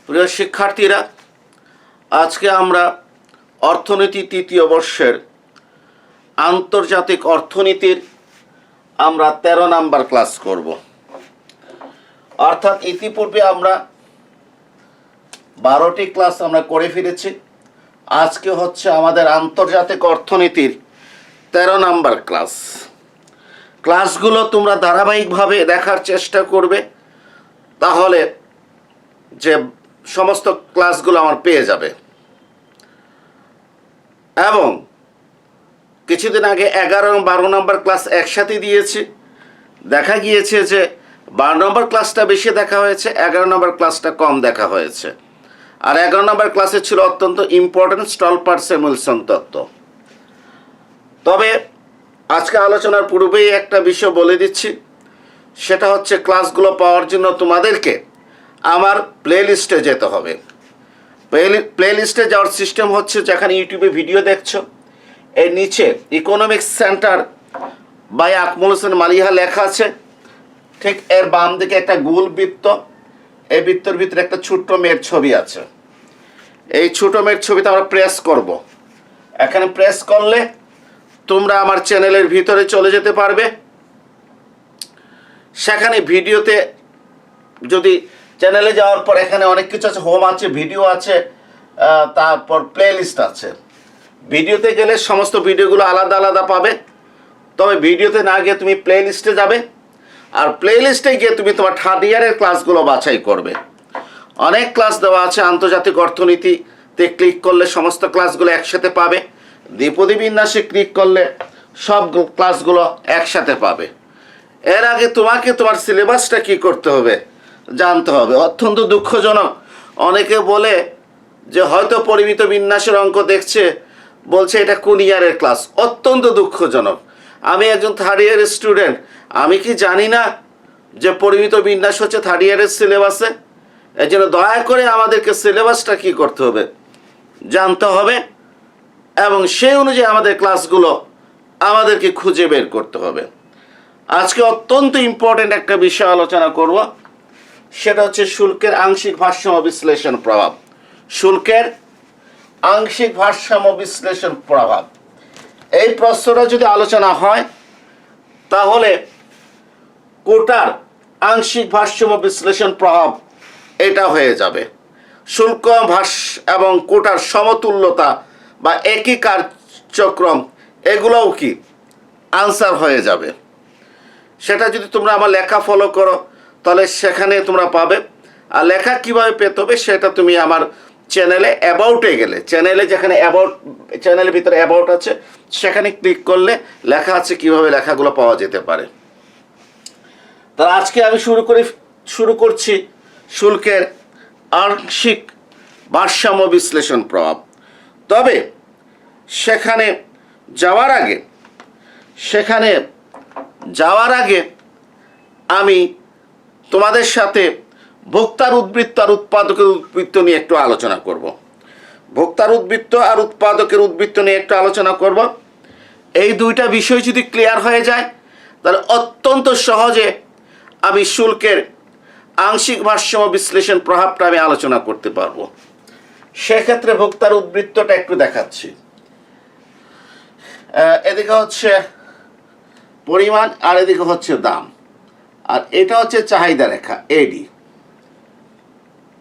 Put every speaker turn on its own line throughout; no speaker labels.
প্রিয় শিক্ষার্থীরা, আজকে আমরা অর্থনীতি তৃতীয় বর্ষের আন্তর্জাতিক অর্থনীতির আমরা 13 নাম্বার ক্লাস করব। অর্থাৎ ইতিপূর্বে আমরা 12টি ক্লাস আমরা করে ফিরেছি। আজকে হচ্ছে আমাদের আন্তর্জাতিক অর্থনীতির 13 নাম্বার ক্লাস। ক্লাসগুলো তোমরা ধারাবাহিকভাবে দেখার চেষ্টা করবে, তাহলে যে সমস্ত ক্লাসগুলো আমার পেয়ে যাবে। এবং কিছুদিন আগে 11 এবং 12 নম্বর ক্লাস একসাথে দিয়েছি। দেখা গিয়েছে যে 12 নম্বর ক্লাসটা বেশি দেখা হয়েছে, 11 নম্বর ক্লাসটা কম দেখা হয়েছে। আর 11 নম্বর ক্লাসে ছিল অত্যন্ত ইম্পর্টেন্ট স্টলপার্টসের মূলসন তত্ত্ব। তবে আজকে আলোচনার পূর্বেই একটা বিষয় বলে দিচ্ছি, সেটা হচ্ছে ক্লাসগুলো পাওয়ার জন্য তোমাদেরকে আমার প্লে লিস্টে যেতে হবে। প্লে লিস্টে যাওয়ার সিস্টেম হচ্ছে, যেখানে ইউটিউবে ভিডিও দেখছো, এর নিচে economics centre by Akmal Hossain Maliha লেখা আছে। ঠিক এর বাম দিকে একটা গোল বৃত্ত, এই বৃত্তের ভিতরে একটা ছোট্ট মেয়ের ছবি আছে। এই ছোট মেয়ের ছবিতে আমরা প্রেস করব। এখানে প্রেস করলে তোমরা আমার চ্যানেলের ভিতরে চলে যেতে পারবে। সেখানে ভিডিওতে যদি চ্যানেলে যাওয়ার পর এখানে অনেক কিছু আছে, হোম আছে, ভিডিও আছে, তারপর প্লে লিস্ট আছে। ভিডিওতে গেলে সমস্ত ভিডিওগুলো আলাদা আলাদা পাবে। তবে ভিডিওতে না গিয়ে তুমি প্লে লিস্টে যাবে, আর প্লে লিস্টে গিয়ে তুমি তোমার থার্ড ইয়ারের ক্লাসগুলো বাছাই করবে। অনেক ক্লাস দেওয়া আছে। আন্তর্জাতিক অর্থনীতিতে ক্লিক করলে সমস্ত ক্লাসগুলো একসাথে পাবে। দ্বিপদী বিন্যাসে ক্লিক করলে সব ক্লাসগুলো একসাথে পাবে। এর আগে তোমাকে তোমার সিলেবাসটা কি করতে হবে জানতে হবে। অত্যন্ত দুঃখজনক, অনেকে বলে যে হয়তো পরিমিত বিন্যাসের অঙ্ক দেখছে, বলছে এটা কোন ইয়ারের ক্লাস। অত্যন্ত দুঃখজনক। আমি একজন থার্ড ইয়ারের স্টুডেন্ট, আমি কি জানি না যে পরিমিত বিন্যাস হচ্ছে থার্ড ইয়ারের সিলেবাসে? এর জন্য দয়া করে আমাদেরকে সিলেবাসটা কি করতে হবে জানতে হবে, এবং সেই অনুযায়ী আমাদের ক্লাসগুলো আমাদেরকে খুঁজে বের করতে হবে। আজকে অত্যন্ত ইম্পর্টেন্ট একটা বিষয় আলোচনা করব, সেটা হচ্ছে শুল্কের আংশিক ভারসাম্য বিশ্লেষণ প্রভাব। শুল্কের আংশিক ভারসাম্য বিশ্লেষণ প্রভাব, এই প্রশ্নটা যদি আলোচনা হয় তাহলে কোটার আংশিক ভারসাম্য বিশ্লেষণ প্রভাব এটা হয়ে যাবে। শুল্ক এবং কোটার সমতুল্যতা বা একই কার্যক্রম, এগুলোও কি আনসার হয়ে যাবে। সেটা যদি তোমরা আমার লেখা ফলো করো তাহলে সেখানে তোমরা পাবে। আর লেখা কিভাবে পেতে হবে সেটা তুমি আমার চ্যানেলে অ্যাবাউটে গেলে, চ্যানেলে যেখানে অ্যাবাউট, চ্যানেলের ভিতরে অ্যাবাউট আছে, সেখানে ক্লিক করলে লেখা আছে কিভাবে লেখাগুলো পাওয়া যেতে পারে। তার আজকে আমি শুরু করছি শুল্কের আংশিক ভারসাম্য বিশ্লেষণ প্রভাব। তবে সেখানে যাওয়ার আগে আমি তোমাদের সাথে ভোক্তার উদ্বৃত্ত আর উৎপাদকের উদ্বৃত্ত নিয়ে একটু আলোচনা করব। ভোক্তার উদ্বৃত্ত আর উৎপাদকের উদ্বৃত্ত নিয়ে একটু আলোচনা করব। এই দুইটা বিষয় যদি ক্লিয়ার হয়ে যায় তাহলে অত্যন্ত সহজে আমি শুল্কের আংশিক ভারসাম্য বিশ্লেষণ প্রভাবটা আমি আলোচনা করতে পারবো। সেক্ষেত্রে ভোক্তার উদ্বৃত্তটা একটু দেখাচ্ছি। এদিকে হচ্ছে পরিমাণ আর এদিকে হচ্ছে দাম, আর এটা হচ্ছে চাহিদা রেখা এডি।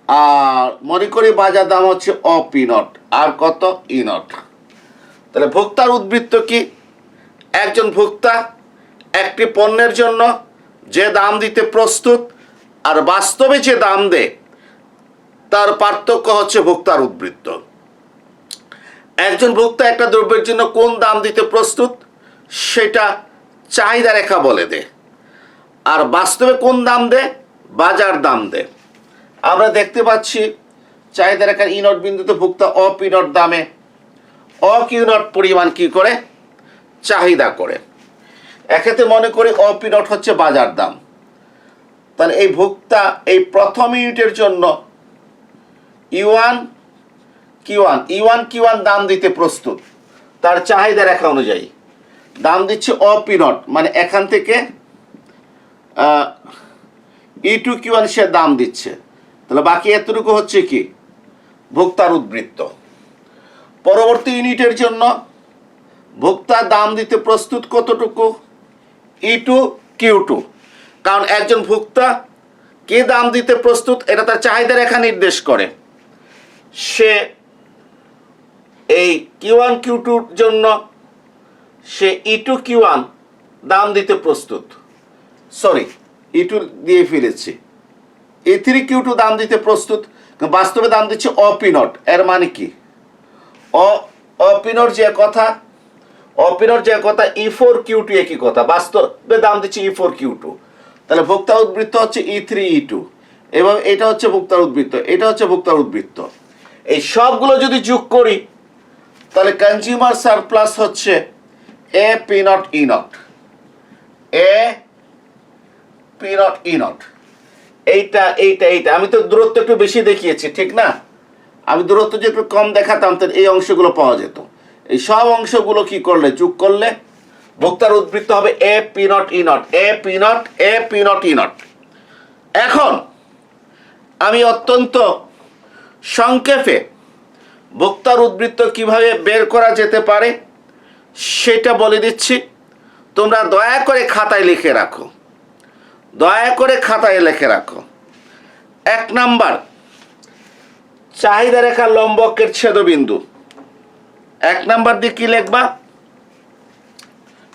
আর মনে করি বাজার দাম হচ্ছে পি নট, আর কত ই নট। তাহলে ভোক্তার উদ্বৃত্ত কি? একজন ভোক্তা একটি পণ্যের জন্য যে দাম দিতে প্রস্তুত আর বাস্তবে যে দাম দেয় তার পার্থক্য হচ্ছে ভোক্তার উদ্বৃত্ত। একজন ভোক্তা একটা দ্রব্যের জন্য কোন দাম দিতে প্রস্তুত সেটা চাহিদা রেখা বলে দেয়, আর বাস্তবে কোন দাম দেয়? বাজার দাম দেয়। আমরা দেখতে পাচ্ছি চাহিদা রেখার ই নট বিন্দুতে ভোক্তা পি নট দামে কিউ নট পরিমাণ কি করে? চাহিদা করে। এক্ষেত্রে মনে করি পি নট হচ্ছে বাজার দাম। তাহলে এই ভোক্তা এই প্রথম ইউনিটের জন্য কিউ1 দাম দিতে প্রস্তুত, তার চাহিদা রেখা অনুযায়ী দাম দিচ্ছে পি নট, মানে এখান থেকে E2 Q1 সে দাম দিচ্ছে। তাহলে বাকি এতটুকু হচ্ছে কি ভোক্তার উদ্বৃত্ত। পরবর্তী ইউনিটের জন্য ভোক্তা দাম দিতে প্রস্তুত কতটুকু, E2 Q2। কারণ একজন ভোক্তা কি দাম দিতে প্রস্তুত এটা তার চাহিদা রেখা নির্দেশ করে। সে এই Q1 Q2 জন্য সে E2 Q1 দাম দিতে প্রস্তুত, সরি E2 দিয়ে ফেলেছি, E3 Q2 দাম দিতে প্রস্তুত, বাস্তবে দাম দিচ্ছে অপিনট। এর মানে কি অপিনট যে কথা, অপিনট যে কথা E4 Q2 একই কথা, বাস্তবে দাম দিচ্ছে E4 Q2। তাহলে ভোক্তা উদ্বৃত্ত হচ্ছে E3 E2 এবং এটা হচ্ছে ভোক্তার উদ্বৃত্ত, এটা হচ্ছে ভোক্তার উদ্বৃত্ত। এই সবগুলো যদি যোগ করি তাহলে কনজিউমার সারপ্লাস হচ্ছে এ P naught E not, A P naught E not. এইটা এইটা এইটা আমি তো দূরত্ব একটু বেশি দেখিয়েছি, ঠিক না? আমি দূরত্ব যে একটু কম দেখাতাম তাহলে এই অংশগুলো পাওয়া যেত। এই সব অংশগুলো কি করলে যোগ করলে ভোক্তার উদ্বৃত্ত হবে এ P naught E not, A P not, A P naught E not. এখন আমি অত্যন্ত সংক্ষেপে ভোক্তার উদ্বৃত্ত কিভাবে বের করা যেতে পারে সেটা বলে দিচ্ছি। তোমরা দয়া করে খাতায় লিখে রাখো, দয়া করে খাতায় লিখে রাখো। 1 নাম্বার, চাহিদা রেখা লম্বকের ছেদবিন্দু। 1 নাম্বার দিয়ে কি লিখবা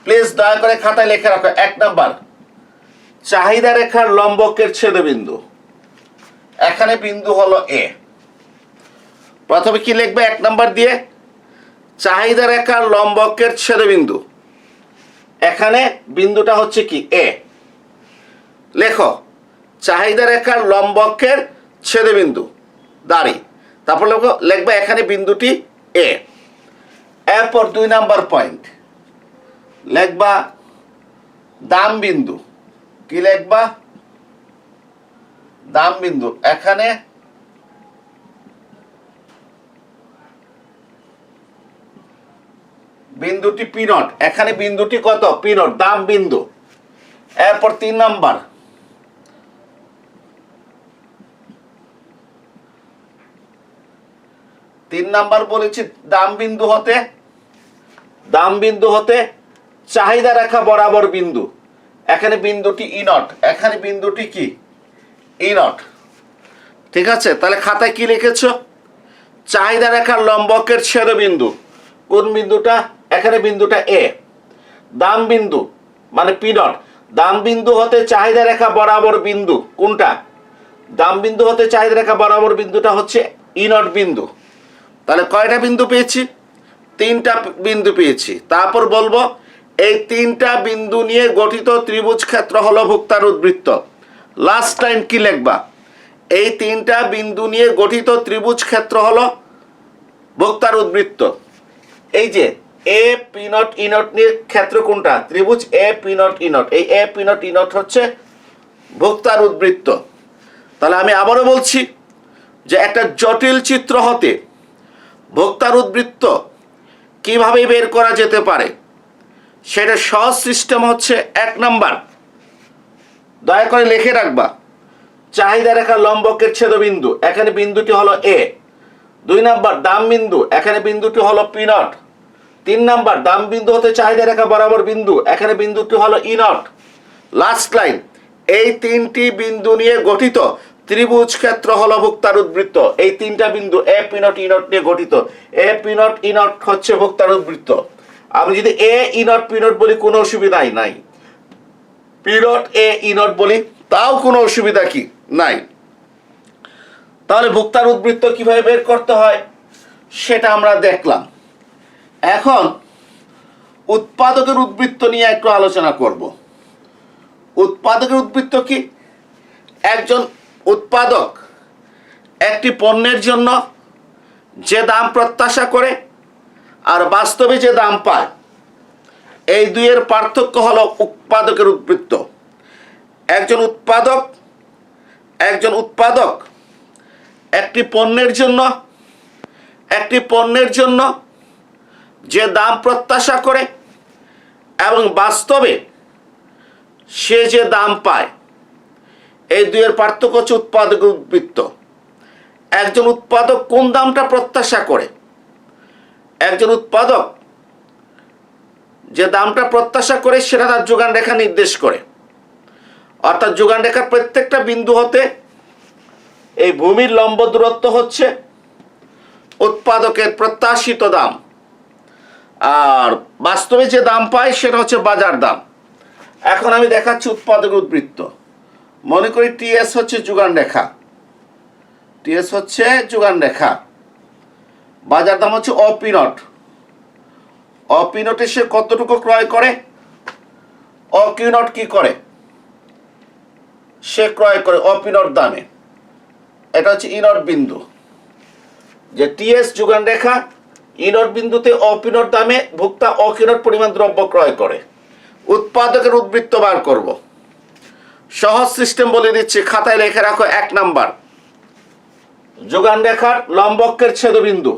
প্লিজ দয়া করে খাতায় লিখে রাখো। 1 নাম্বার, চাহিদা রেখার লম্বকের ছেদবিন্দু। এখানে বিন্দু হলো এ। প্রথমে কি লিখবে 1 নাম্বার দিয়ে, চাহিদা রেখার লম্বকের ছেদবিন্দু। এখানে বিন্দুটা হচ্ছে কি এ। লেখো চাহিদা রেখার লম্বকের ছেদবিন্দু দাঁড়ি। তারপর লিখবে এখানে বিন্দুটি এ। এরপর 2 নাম্বার পয়েন্ট লিখবা দাম বিন্দু। কি লিখবা? দাম বিন্দু। এখানে বিন্দুটি পি নট, এখানে বিন্দুটি কত পি নট, দাম বিন্দু। এরপর 3 নাম্বার, বলেছি দাম বিন্দু হতে চাহিদা রেখা বরাবর বিন্দু। এখানে বিন্দুটি ই নট, এখানে বিন্দুটি কি ই নট। ঠিক আছে, তাহলে খাতায় কি লিখেছ? চাহিদা রেখার লম্বকের ছেদবিন্দু। কোন বিন্দুটা? এখানে বিন্দুটা এ। দাম বিন্দু মানে পি নট, দাম বিন্দু হতে চাহিদা রেখা বরাবর বিন্দু। কোনটা? দাম বিন্দু হতে চাহিদা রেখা বরাবর বিন্দুটা হচ্ছে ই নট বিন্দু। তাহলে কয়টা বিন্দু পেয়েছি? 3টা বিন্দু পেয়েছি। তারপর বলবো এই 3টা বিন্দু নিয়ে গঠিত ত্রিভুজ ক্ষেত্র হলো ভোক্তার উদ্বৃত্ত। লাস্ট টাইম কি লিখবা? এই 3টা বিন্দু নিয়ে গঠিত ত্রিভুজ ক্ষেত্র হলো ভোক্তার উদ্বৃত্ত। এই যে A P naught E naught নিয়ে ক্ষেত্র কোনটা? ত্রিভুজ A P naught E naught. এই A P naught E naught হচ্ছে ভোক্তার উদ্বৃত্ত। তাহলে আমি আবারও বলছি যে একটা জটিল চিত্র হতে ভোক্তার উদ্বৃত্ত কিভাবে বের করা যেতে পারে সেটা সহজ সিস্টেম হচ্ছে 1 নাম্বার, দয়া করে লিখে রাখবা চাহিদা রেখা লম্বকের ছেদবিন্দু। এখানে বিন্দুটি হলো এ। 2 নাম্বার, দাম বিন্দু। এখানে বিন্দুটি হলো পি নট। 3 নাম্বার, দাম বিন্দু হতে চাহিদা রেখা বরাবর বিন্দু। এখানে বিন্দুটি হলো ই নট। লাস্ট লাইন, এই 3টি বিন্দু নিয়ে গঠিত ত্রিভুজ ক্ষেত্র হলো ভোক্তার উদ্বৃত্ত। এই 3টা বিন্দু এ পি নট ই নট নিয়ে গঠিত। এ পি নট ই নট হচ্ছে ভোক্তার উদ্বৃত্ত। আমি যদি এ ই নট পি নট বলি কোনো অসুবিধাই নাই, P not a E not বলি তাও কোনো অসুবিধা কি নাই। তাহলে ভোক্তার উদ্বৃত্ত কিভাবে বের করতে হয় সেটা আমরা দেখলাম। এখন উৎপাদকের উদ্বৃত্ত নিয়ে একটু আলোচনা করব। উৎপাদকের উদ্বৃত্ত কি? একজন উৎপাদক একটি পণ্যের জন্য যে দাম প্রত্যাশা করে আর বাস্তবে যে দাম পায়, এই দুইয়ের পার্থক্য হলো উৎপাদকের উদ্বৃত্ত। একজন উৎপাদক একটি পণ্যের জন্য যে দাম প্রত্যাশা করে এবং বাস্তবে সে যে দাম পায়, এই দুইয়ের পার্থক্য হচ্ছে উৎপাদকের উদ্বৃত্ত। একজন উৎপাদক কোন দামটা প্রত্যাশা করে, একজন উৎপাদক যে দামটা প্রত্যাশা করে সেটা তার যোগান রেখা নির্দেশ করে। অর্থাৎ যোগান রেখার প্রত্যেকটা বিন্দু হতে এই ভূমির লম্ব দূরত্ব হচ্ছে উৎপাদকের প্রত্যাশিত দাম, আর বাস্তবে যে দাম পায় সেটা হচ্ছে বাজার দাম। এখন আমি দেখাচ্ছি উৎপাদক উদ্বৃত্ত। মনে করি টিএস হচ্ছে যোগান রেখা, টিএস হচ্ছে যোগান রেখা, বাজার দাম হচ্ছে অপি নট। অপি নটে সে কতটুকু ক্রয় করে, অকিউ নট কি করে, সে ক্রয় করে অপি নট দামে। এটা হচ্ছে ইনট বিন্দু, যে টিএস যোগান রেখা, ইনট বিন্দুতে অপি নট দামে ভোক্তা অকিউ নট পরিমাণ দ্রব্য ক্রয় করে। উৎপাদকের উদ্বৃত্ত বার করব। সহজ সিস্টেম বলে দিচ্ছি, খাতায় লিখে রাখো। 1 নাম্বার, যোগান রেখার লম্বকের ছেদবিন্দু,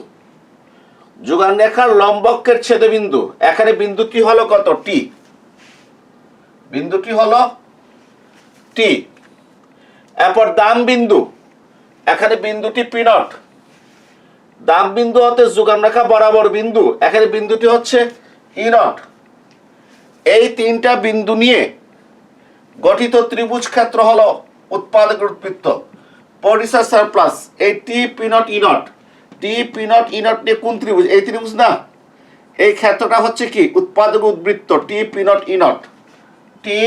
যোগান রেখার লম্বকের ছেদবিন্দু, এখানে বিন্দুটি হলো কত, টি, বিন্দুটি হলো টি। এরপর দাম বিন্দু, এখানে বিন্দুটি পি নট, দাম বিন্দু হতে যোগান রেখা বরাবর বিন্দু, এখানে বিন্দুটি হচ্ছে ই নট। এই তিনটা বিন্দু নিয়ে গঠিত ত্রিভুজ ক্ষেত্র হলো উৎপাদকের উদ্বৃত্ত। পরিসা সারপ্লাস, এই T P naught E not, T P naught E naught নিয়ে কোন ত্রিভুজ, এই ত্রিভুজ না, এই ক্ষেত্রটা হচ্ছে কি উৎপাদক উদ্বৃত্ত, T P naught E not, T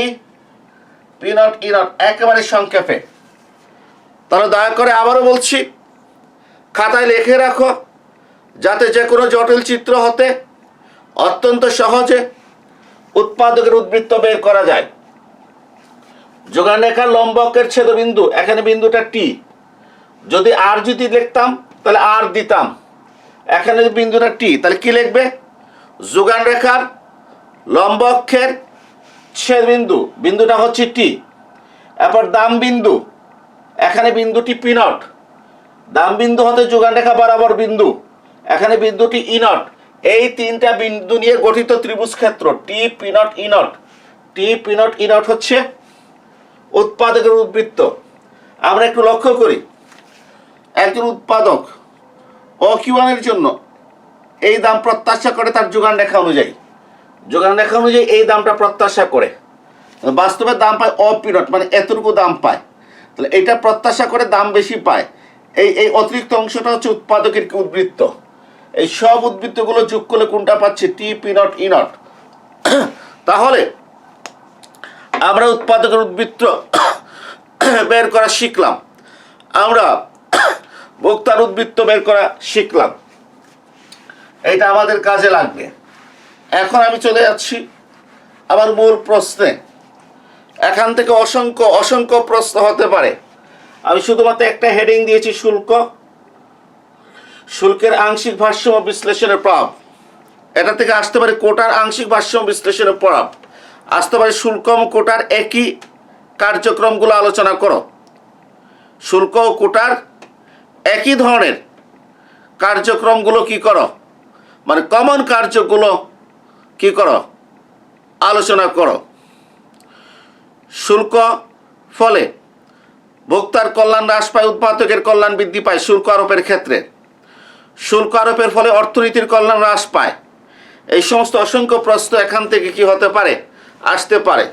P naught E not, একেবারে সংক্ষেপে। তাহলে দয়া করে আবারও বলছি, খাতায় লিখে রাখো, যাতে যে কোনো জটিল চিত্র হতে অত্যন্ত সহজে উৎপাদকের উদ্বৃত্ত বের করা যায়। যোগান রেখার লম্বকের ছেদবিন্দু, এখানে বিন্দুটা টি, যদি আর যদি লিখতাম তাহলে আর দিতাম, এখানে যদি বিন্দুটা টি তাহলে কি লিখবে, যোগান রেখার লম্বকের ছেদবিন্দু, বিন্দুটা হচ্ছে টি। এরপর দাম বিন্দু, এখানে বিন্দুটি পি নট, দাম বিন্দু হতে যোগান রেখা বরাবর বিন্দু, এখানে বিন্দুটি ই নট। এই তিনটা বিন্দু নিয়ে গঠিত ত্রিভুজ ক্ষেত্র T P naught E not, T P naught E naught হচ্ছে উৎপাদকের উদ্বৃত্ত। আমরা একটু লক্ষ্য করি, একজন উৎপাদক অকিউয়ানের জন্য এই দাম প্রত্যাশা করে তার যোগান রেখা অনুযায়ী, যোগান রেখা অনুযায়ী এই দামটা প্রত্যাশা করে, বাস্তবে দাম পায় অপি নট, মানে এতটুকু দাম পায়, তাহলে এটা প্রত্যাশা করে দাম বেশি পায়। এই অতিরিক্ত অংশটা হচ্ছে উৎপাদকের উদ্বৃত্ত। এই সব উদ্বৃত্তগুলো যোগ করলে কোনটা পাচ্ছি, T P naught E not. তাহলে আমরা উৎপাদকের উদ্বৃত্ত বের করা শিখলাম, আমরা ভোক্তার উদ্বৃত্ত বের করা শিখলাম, এটা আমাদের কাজে লাগবে। এখন আমি চলে যাচ্ছি আমার মূল প্রশ্নে। এখান থেকে অসংখ্য অসংখ্য প্রশ্ন হতে পারে। আমি শুধুমাত্র একটা হেডিং দিয়েছি, শুল্ক, শুল্কের আংশিক ভারসাম্য বিশ্লেষণের প্রভাব। এটা থেকে আসতে পারে কোটার আংশিক ভারসাম্য বিশ্লেষণের প্রভাব, আসতে পারে শুল্ক ও কোটার একই কার্যক্রমগুলো আলোচনা করো। শুল্ক ও কোটার একই ধরনের কার্যক্রমগুলো কি করো, মানে কমন কার্যগুলো কি করো, আলোচনা করো। শুল্ক ফলে ভোক্তার কল্যাণ হ্রাস পায়, উৎপাদকের কল্যাণ বৃদ্ধি পায় শুল্ক আরোপের ক্ষেত্রে। শুল্ক আরোপের ফলে অর্থনীতির কল্যাণ হ্রাস পায়। এই সমস্ত অসংখ্য প্রশ্ন এখান থেকে কি হতে পারে, আসতে পারে।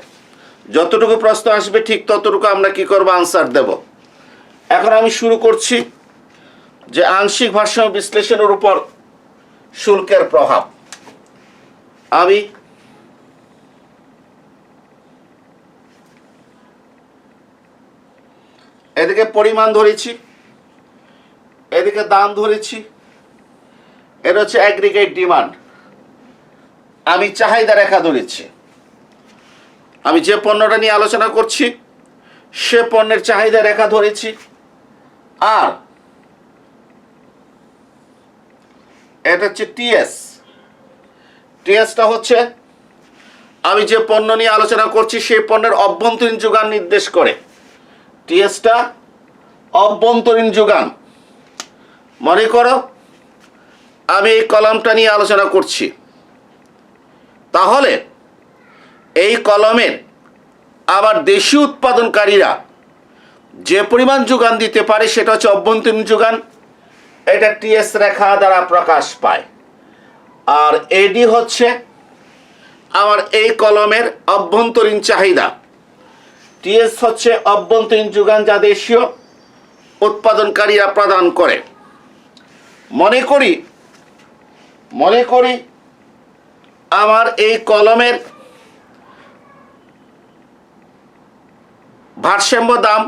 যতটুকু প্রশ্ন আসবে ঠিক ততটুকু আমরা কি করব, আনসার দেব। এখন আমি শুরু করছি যে আংশিক ভারসাম্য বিশ্লেষণের উপর শুল্কের প্রভাব। আমি এদিকে পরিমাণ ধরেছি, এদিকে দাম ধরেছি, এটা হচ্ছে অ্যাগ্রিগেট ডিমান্ড। আমি চাহিদা রেখা ধরেছি, আমি যে পণ্যটা নিয়ে আলোচনা করছি সে পণ্যের চাহিদা রেখা ধরেছি। আর এটা হচ্ছে টিএস, টিএসটা হচ্ছে আমি যে পণ্য নিয়ে আলোচনা করছি সেই পণ্যের অভ্যন্তরীণ যোগান নির্দেশ করে। টিএসটা অভ্যন্তরীণ যোগান। মনে করো আমি এই কলামটা নিয়ে আলোচনা করছি, তাহলে এই কলমের আবার দেশীয় উৎপাদনকারীরা যে পরিমাণ যোগান দিতে পারে সেটা হচ্ছে অভ্যন্তরীণ যোগান, এটা টিএস রেখা দ্বারা প্রকাশ পায়। আর এডি হচ্ছে আমার এই কলমের অভ্যন্তরীণ চাহিদা। টিএস হচ্ছে অভ্যন্তরীণ যোগান যা দেশীয় উৎপাদনকারীরা প্রদান করে। মনে করি আমার এই কলমের ভারসাম্য দাম,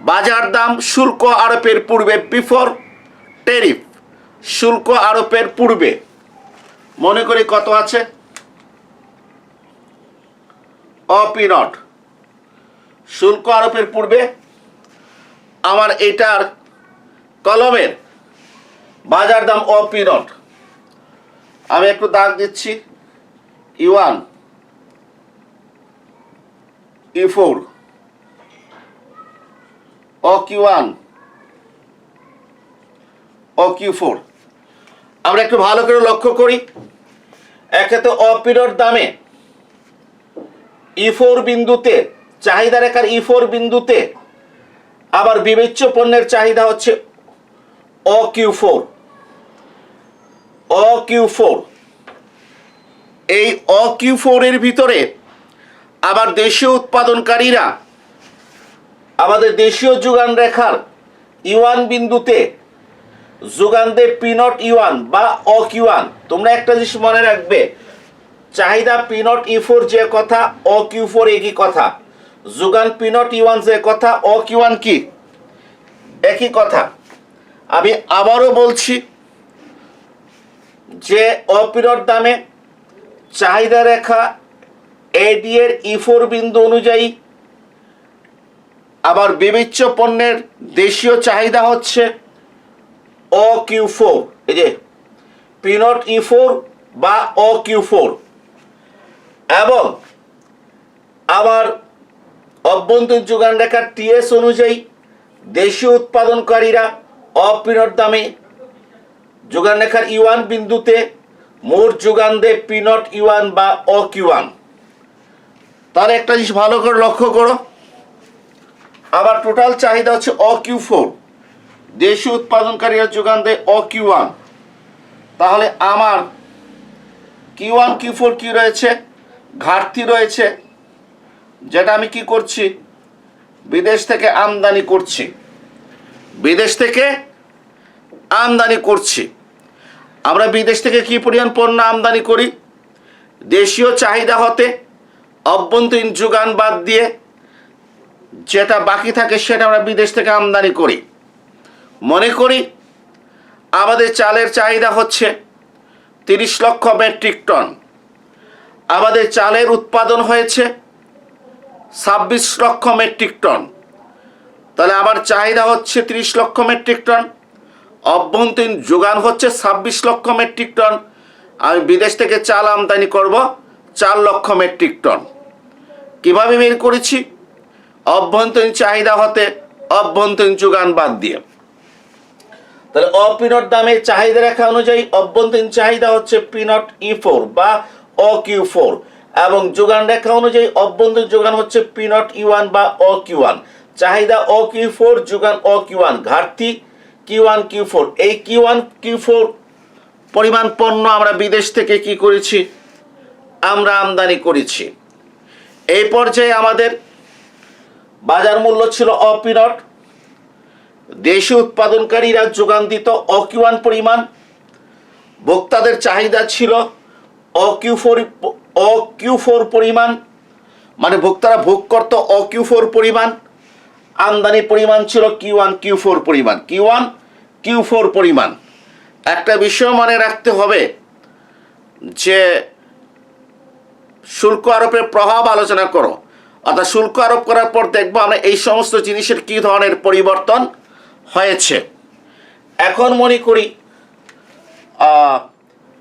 বাজার দাম শুল্ক আরোপের পূর্বে, বিফোর ট্যারিফ, শুল্ক আরোপের পূর্বে মনে করি কত আছে, অপিনট। শুল্ক আরোপের পূর্বে আমার এটার কলমের বাজার দাম অপিনট। আমি একটু দাগ দিচ্ছি, E1, E4, OQ1, OQ4। আমরা একটু ভালো করে লক্ষ্য করি, একে তো অপিনট দামে E4 বিন্দুতে, চাহিদা রেখার E4 বিন্দুতে আবার বিবেচ্য পণ্যের চাহিদা হচ্ছে OQ4। এই OQ4 এর ভিতরে আবার দেশীয় উৎপাদনকারীরা আমাদের দেশীয় যোগান রেখার E1 বিন্দুতে যোগান দেয় P0 E1 বা OQ1। তোমরা একটা জিনিস মনে রাখবে, চাহিদা P0 E4 যে কথা, OQ4 একই কথা। যোগান P0 E1 যে কথা, OQ1 কি একই কথা। আমি আবারও বলছি যে অপিনট দামে চাহিদা রেখা এডি এর E4 বিন্দু অনুযায়ী আবার বিবেচ্য পণ্যের দেশীয় চাহিদা হচ্ছে OQ4। এই যে P0 E4 বা OQ4। এবং আবার অভ্যন্তরীণ যোগান রেখার টিএস অনুযায়ী দেশীয় উৎপাদনকারীরা অপিনট দামে যোগান রেখার E1 বিন্দুতে মোট যোগান দেয় P0 E1 বা OQ1। তাহলে একটা জিনিস ভালো করে লক্ষ্য করো, আবার টোটাল চাহিদা হচ্ছে OQ4, দেশীয় উৎপাদনকারীরা যোগান দেয় OQ1। তাহলে আমার Q1 Q4 কি রয়েছে, ঘাটতি রয়েছে, যেটা আমি কি করছি, বিদেশ থেকে আমদানি করছি। আমরা বিদেশ থেকে কি পরিমাণ পণ্য আমদানি করি, দেশীয় চাহিদা হতে অভ্যন্তরীণ যোগান বাদ দিয়ে যেটা বাকি থাকে সেটা আমরা বিদেশ থেকে আমদানি করি। মনে করি আমাদের চালের চাহিদা হচ্ছে 30 লক্ষ মেট্রিক টন, আমাদের চালের উৎপাদন হয়েছে 26 লক্ষ মেট্রিক টন। তাহলে আমার চাহিদা হচ্ছে 30 লক্ষ মেট্রিক টন, অভ্যন্তরীণ যোগান হচ্ছে 26 লক্ষ মেট্রিক টন। আমি বিদেশ থেকে চাল আমদানি করব 4 লক্ষ মেট্রিক টন। কিভাবে বের করেছি, অভ্যন্তরীণ চাহিদা হতে অভ্যন্তরীণ যোগান বাদ দিয়ে। তাহলে অপিনট দামের চাহিদা রেখা অনুযায়ী অভ্যন্তরীণ চাহিদা হচ্ছে P0 E4 বা OQ4 এবং যোগান রেখা অনুযায়ী অভ্যন্তরীণ যোগান হচ্ছে P0 E1 বা OQ1। চাহিদা OQ4, যোগান OQ1, ঘাটতি Q1 Q4। এই Q1 Q4 পরিমাণ পণ্য আমরা বিদেশ থেকে কি করেছি, আমরা আমদানি করেছি। এই পর্যায়ে আমাদের বাজার মূল্য ছিল অপিনট, দেশীয় উৎপাদনকারীরা যোগান দিত OQ1 পরিমাণ, ভোক্তাদের চাহিদা ছিল OQ4 পরিমাণ, মানে ভোক্তারা ভোগ করত OQ4 পরিমাণ, আমদানি পরিমাণ ছিল Q1 Q4 পরিমাণ। একটা বিষয় মনে রাখতে হবে যে শুল্ক আরোপের প্রভাব আলোচনা করো, অর্থাৎ শুল্ক আরোপ করার পর দেখবো আমরা এই সমস্ত জিনিসের কী ধরনের পরিবর্তন হয়েছে। এখন মনে করি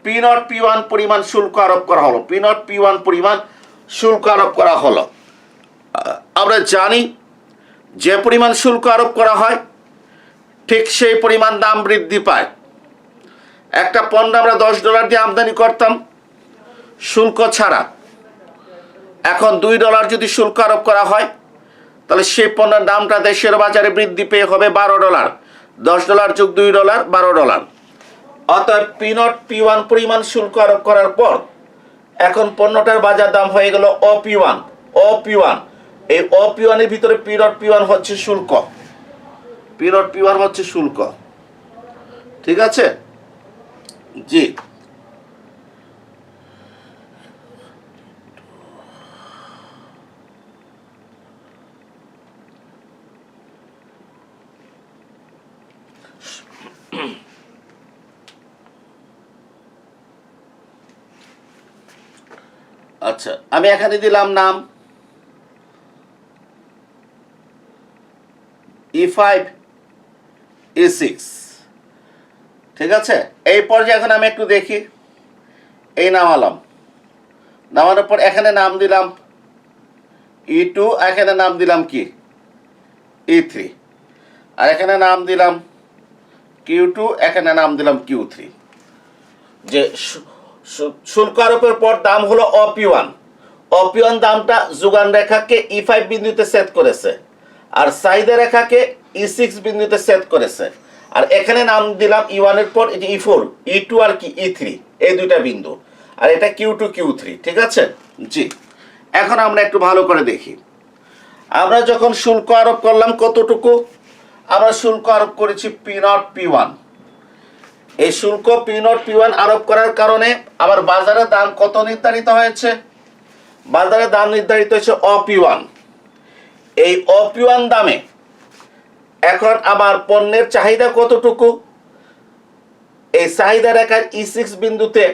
P0 P1 পরিমাণ শুল্ক আরোপ করা হলো, P0 P1 পরিমাণ শুল্ক আরোপ করা হলো। আমরা জানি যে পরিমাণ শুল্ক আরোপ করা হয় ঠিক সেই পরিমাণ দাম বৃদ্ধি পায়। একটা পণ্য আমরা $10 দিয়ে আমদানি করতাম শুল্ক ছাড়া, এখন $2 যদি শুল্ক আরোপ করা হয় তাহলে সেই পণ্যের দামটা দেশের বাজারে বৃদ্ধি পেয়ে হবে $12, $10 যোগ $2 $12। অতএব P0 P1 পরিমাণ শুল্ক আরোপ করার পর এখন পণ্যটার বাজার দাম হয়ে গেল OP1। এই OP1 এর ভিতরে P0 P1 হচ্ছে শুল্ক, P0 P1 হচ্ছে শুল্ক। ঠিক আছে? জি। আচ্ছা, আমি এখানে দিলাম নাম E5 E6। ঠিক আছে, এই পর্যায়ে এখন আমি একটু দেখি, এই নামালাম, নামানোর পর এখানে নাম দিলাম E2, এখানে নাম দিলাম কি E3, আর এখানে নাম দিলাম Q2, এখানে নাম দিলাম Q3। যে শুল্ক আরোপের পর দাম হলো OP1 দামটা যোগান রেখাকে E5 বিন্দুতে সেট করেছে, আর চাহিদা রেখাকে E6 বিন্দুতে সেট করেছে। আর এখানে নাম দিলাম E1 এর পর E4, E2 আর কি E3, এই দুইটা বিন্দু, আর এটা Q2 Q3। ঠিক আছে? জি। এখন আমরা একটু ভালো করে দেখি, আমরা যখন শুল্ক আরোপ করলাম কতটুকু, আমরা শুল্ক আরোপ করেছি P0 P1। এই শুল্ক P0 P1 আরোপ করার কারণে আবার বাজারে দাম কত নির্ধারিত হয়েছে, বাজারে দাম নির্ধারিত হয়েছে OP1। এই OP1 দামে এখন আবার পণ্যের চাহিদা কতটুকু, এই চাহিদা রেখার E6 বিন্দুতে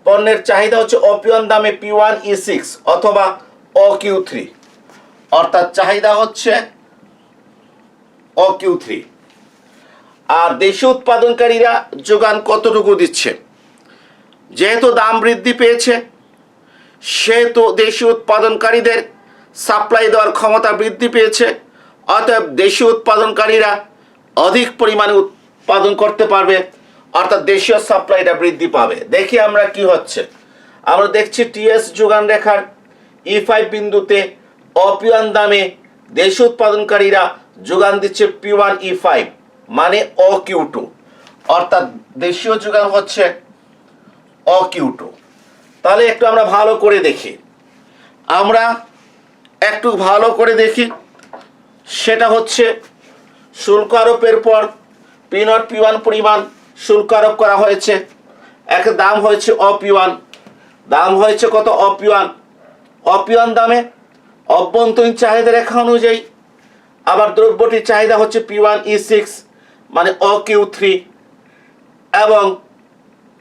পণ্যের চাহিদা হচ্ছে OP1 দামে P1 E6 অথবা OQ3, অর্থাৎ চাহিদা হচ্ছে OQ3। আর দেশীয় উৎপাদনকারীরা যোগান কতটুকু দিচ্ছে, যেহেতু দাম বৃদ্ধি পেয়েছে সেহেতু দেশীয় উৎপাদনকারীদের সাপ্লাই দেওয়ার ক্ষমতা বৃদ্ধি পেয়েছে, অতএব দেশীয় উৎপাদনকারীরা অধিক পরিমাণে উৎপাদন করতে পারবে, অর্থাৎ দেশীয় সাপ্লাইটা বৃদ্ধি পাবে। দেখি আমরা কি হচ্ছে, আমরা দেখছি TS যোগান রেখার E5 বিন্দুতে OP1 দামে দেশীয় উৎপাদনকারীরা যোগান দিচ্ছে P1 E5 মানে OQ2, অর্থাৎ দেশীয় যোগান হচ্ছে OQ2। তাহলে একটু আমরা ভালো করে দেখি, আমরা একটু ভালো করে দেখি, সেটা হচ্ছে শুল্ক আরোপের পর P0 P1 পরিমাণ শুল্ক আরোপ করা হয়েছে, এক দাম হয়েছে OP1, দাম হয়েছে কত OP1 দামে অভ্যন্তরীণ চাহিদা রেখা অনুযায়ী আবার দ্রব্যটির চাহিদা হচ্ছে P1 E6 মানে OQ3, এবং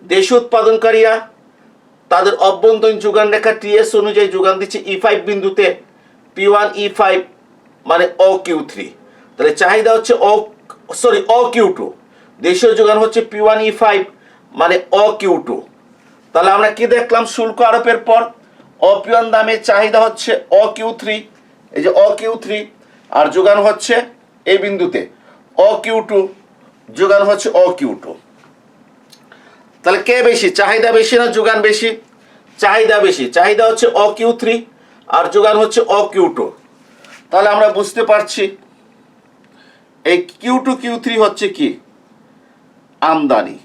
দেশীয় উৎপাদনকারীরা তাদের অভ্যন্তরীণ যোগান রেখা TS অনুযায়ী যোগান দিচ্ছে E5 বিন্দুতে P1 E5 মানে OQ3। তাহলে চাহিদা হচ্ছে OQ2, দেশীয় যোগান হচ্ছে P1 E5 মানে OQ2। তাহলে আমরা কি দেখলাম, শুল্ক আরোপের পর OP1 দামে চাহিদা হচ্ছে OQ3, এই যে OQ3, আর যোগান হচ্ছে এই বিন্দুতে OQ2, যোগান হচ্ছে OQ2। তাহলে কে বেশি, চাহিদা বেশি না যোগান বেশি? চাহিদা বেশি, চাহিদা হচ্ছে OQ3 আর যোগান হচ্ছে OQ2। তাহলে আমরা বুঝতে পারছি এই Q2 Q3 হচ্ছে কি আমদানি।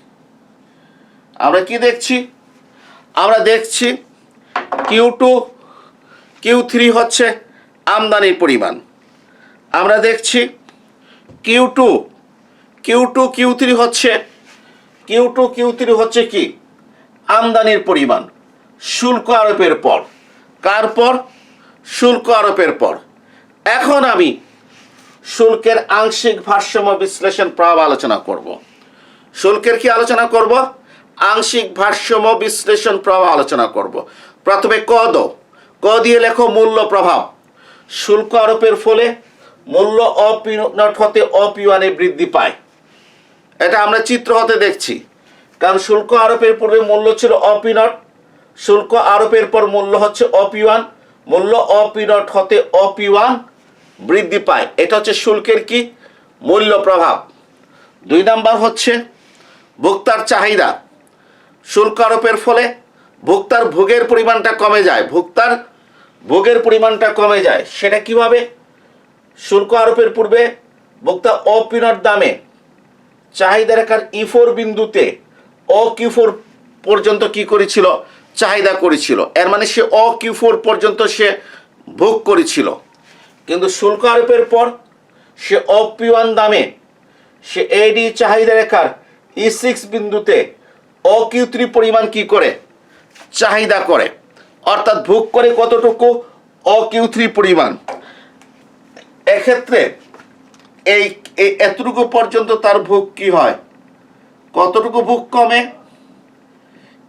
আমরা কি দেখছি, আমরা দেখছি Q2 Q3 হচ্ছে আমদানির পরিমাণ, আমরা দেখছি Q2 Q3 হচ্ছে কি আমদানির পরিমাণ শুল্ক আরোপের পর। কার পর? শুল্ক আরোপের পর। এখন আমি শুল্কের আংশিক ভারসাম্য বিশ্লেষণ প্রভাব আলোচনা করব। শুল্কের কি আলোচনা করব? আংশিক ভারসাম্য বিশ্লেষণ প্রভাব আলোচনা করব। প্রথমে ক দিয়ে লেখো মূল্য প্রভাব। শুল্ক আরোপের ফলে মূল্য OP0 হতে OP1 এ বৃদ্ধি পায়, এটা আমরা চিত্র হতে দেখছি। কারণ শুল্ক আরোপের পূর্বে মূল্য ছিল OP0, শুল্ক আরোপের পর মূল্য হচ্ছে OP1, মূল্য OP0 হতে OP1 বৃদ্ধি পায়, এটা হচ্ছে শুল্কের কি মূল্য প্রভাব। 2 নাম্বার হচ্ছে ভোক্তার চাহিদা। শুল্ক আরোপের ফলে ভোক্তার ভোগের পরিমাণটা কমে যায়, ভোগের পরিমাণটা কমে যায়। সেটা কিভাবে? শুল্ক আরোপের পূর্বে ভোক্তা অপিনট দামে চাহিদা রেখার E4 বিন্দুতে Q4 পর্যন্ত কি করেছিল, চাহিদা করেছিল। এর মানে সে Q4 পর্যন্ত সে ভোগ করেছিল। কিন্তু শুল্ক আরোপের পর সে P1 দামে সে AD চাহিদা রেখার E6 বিন্দুতে Q3 পরিমাণ কি করে, চাহিদা করে। অর্থাৎ ভোগ করে কতটুকু, Q3 পরিমাণ। এক্ষেত্রে এই এতটুকু পর্যন্ত তার ভোগ কি হয়, কতটুকু ভোগ কমে,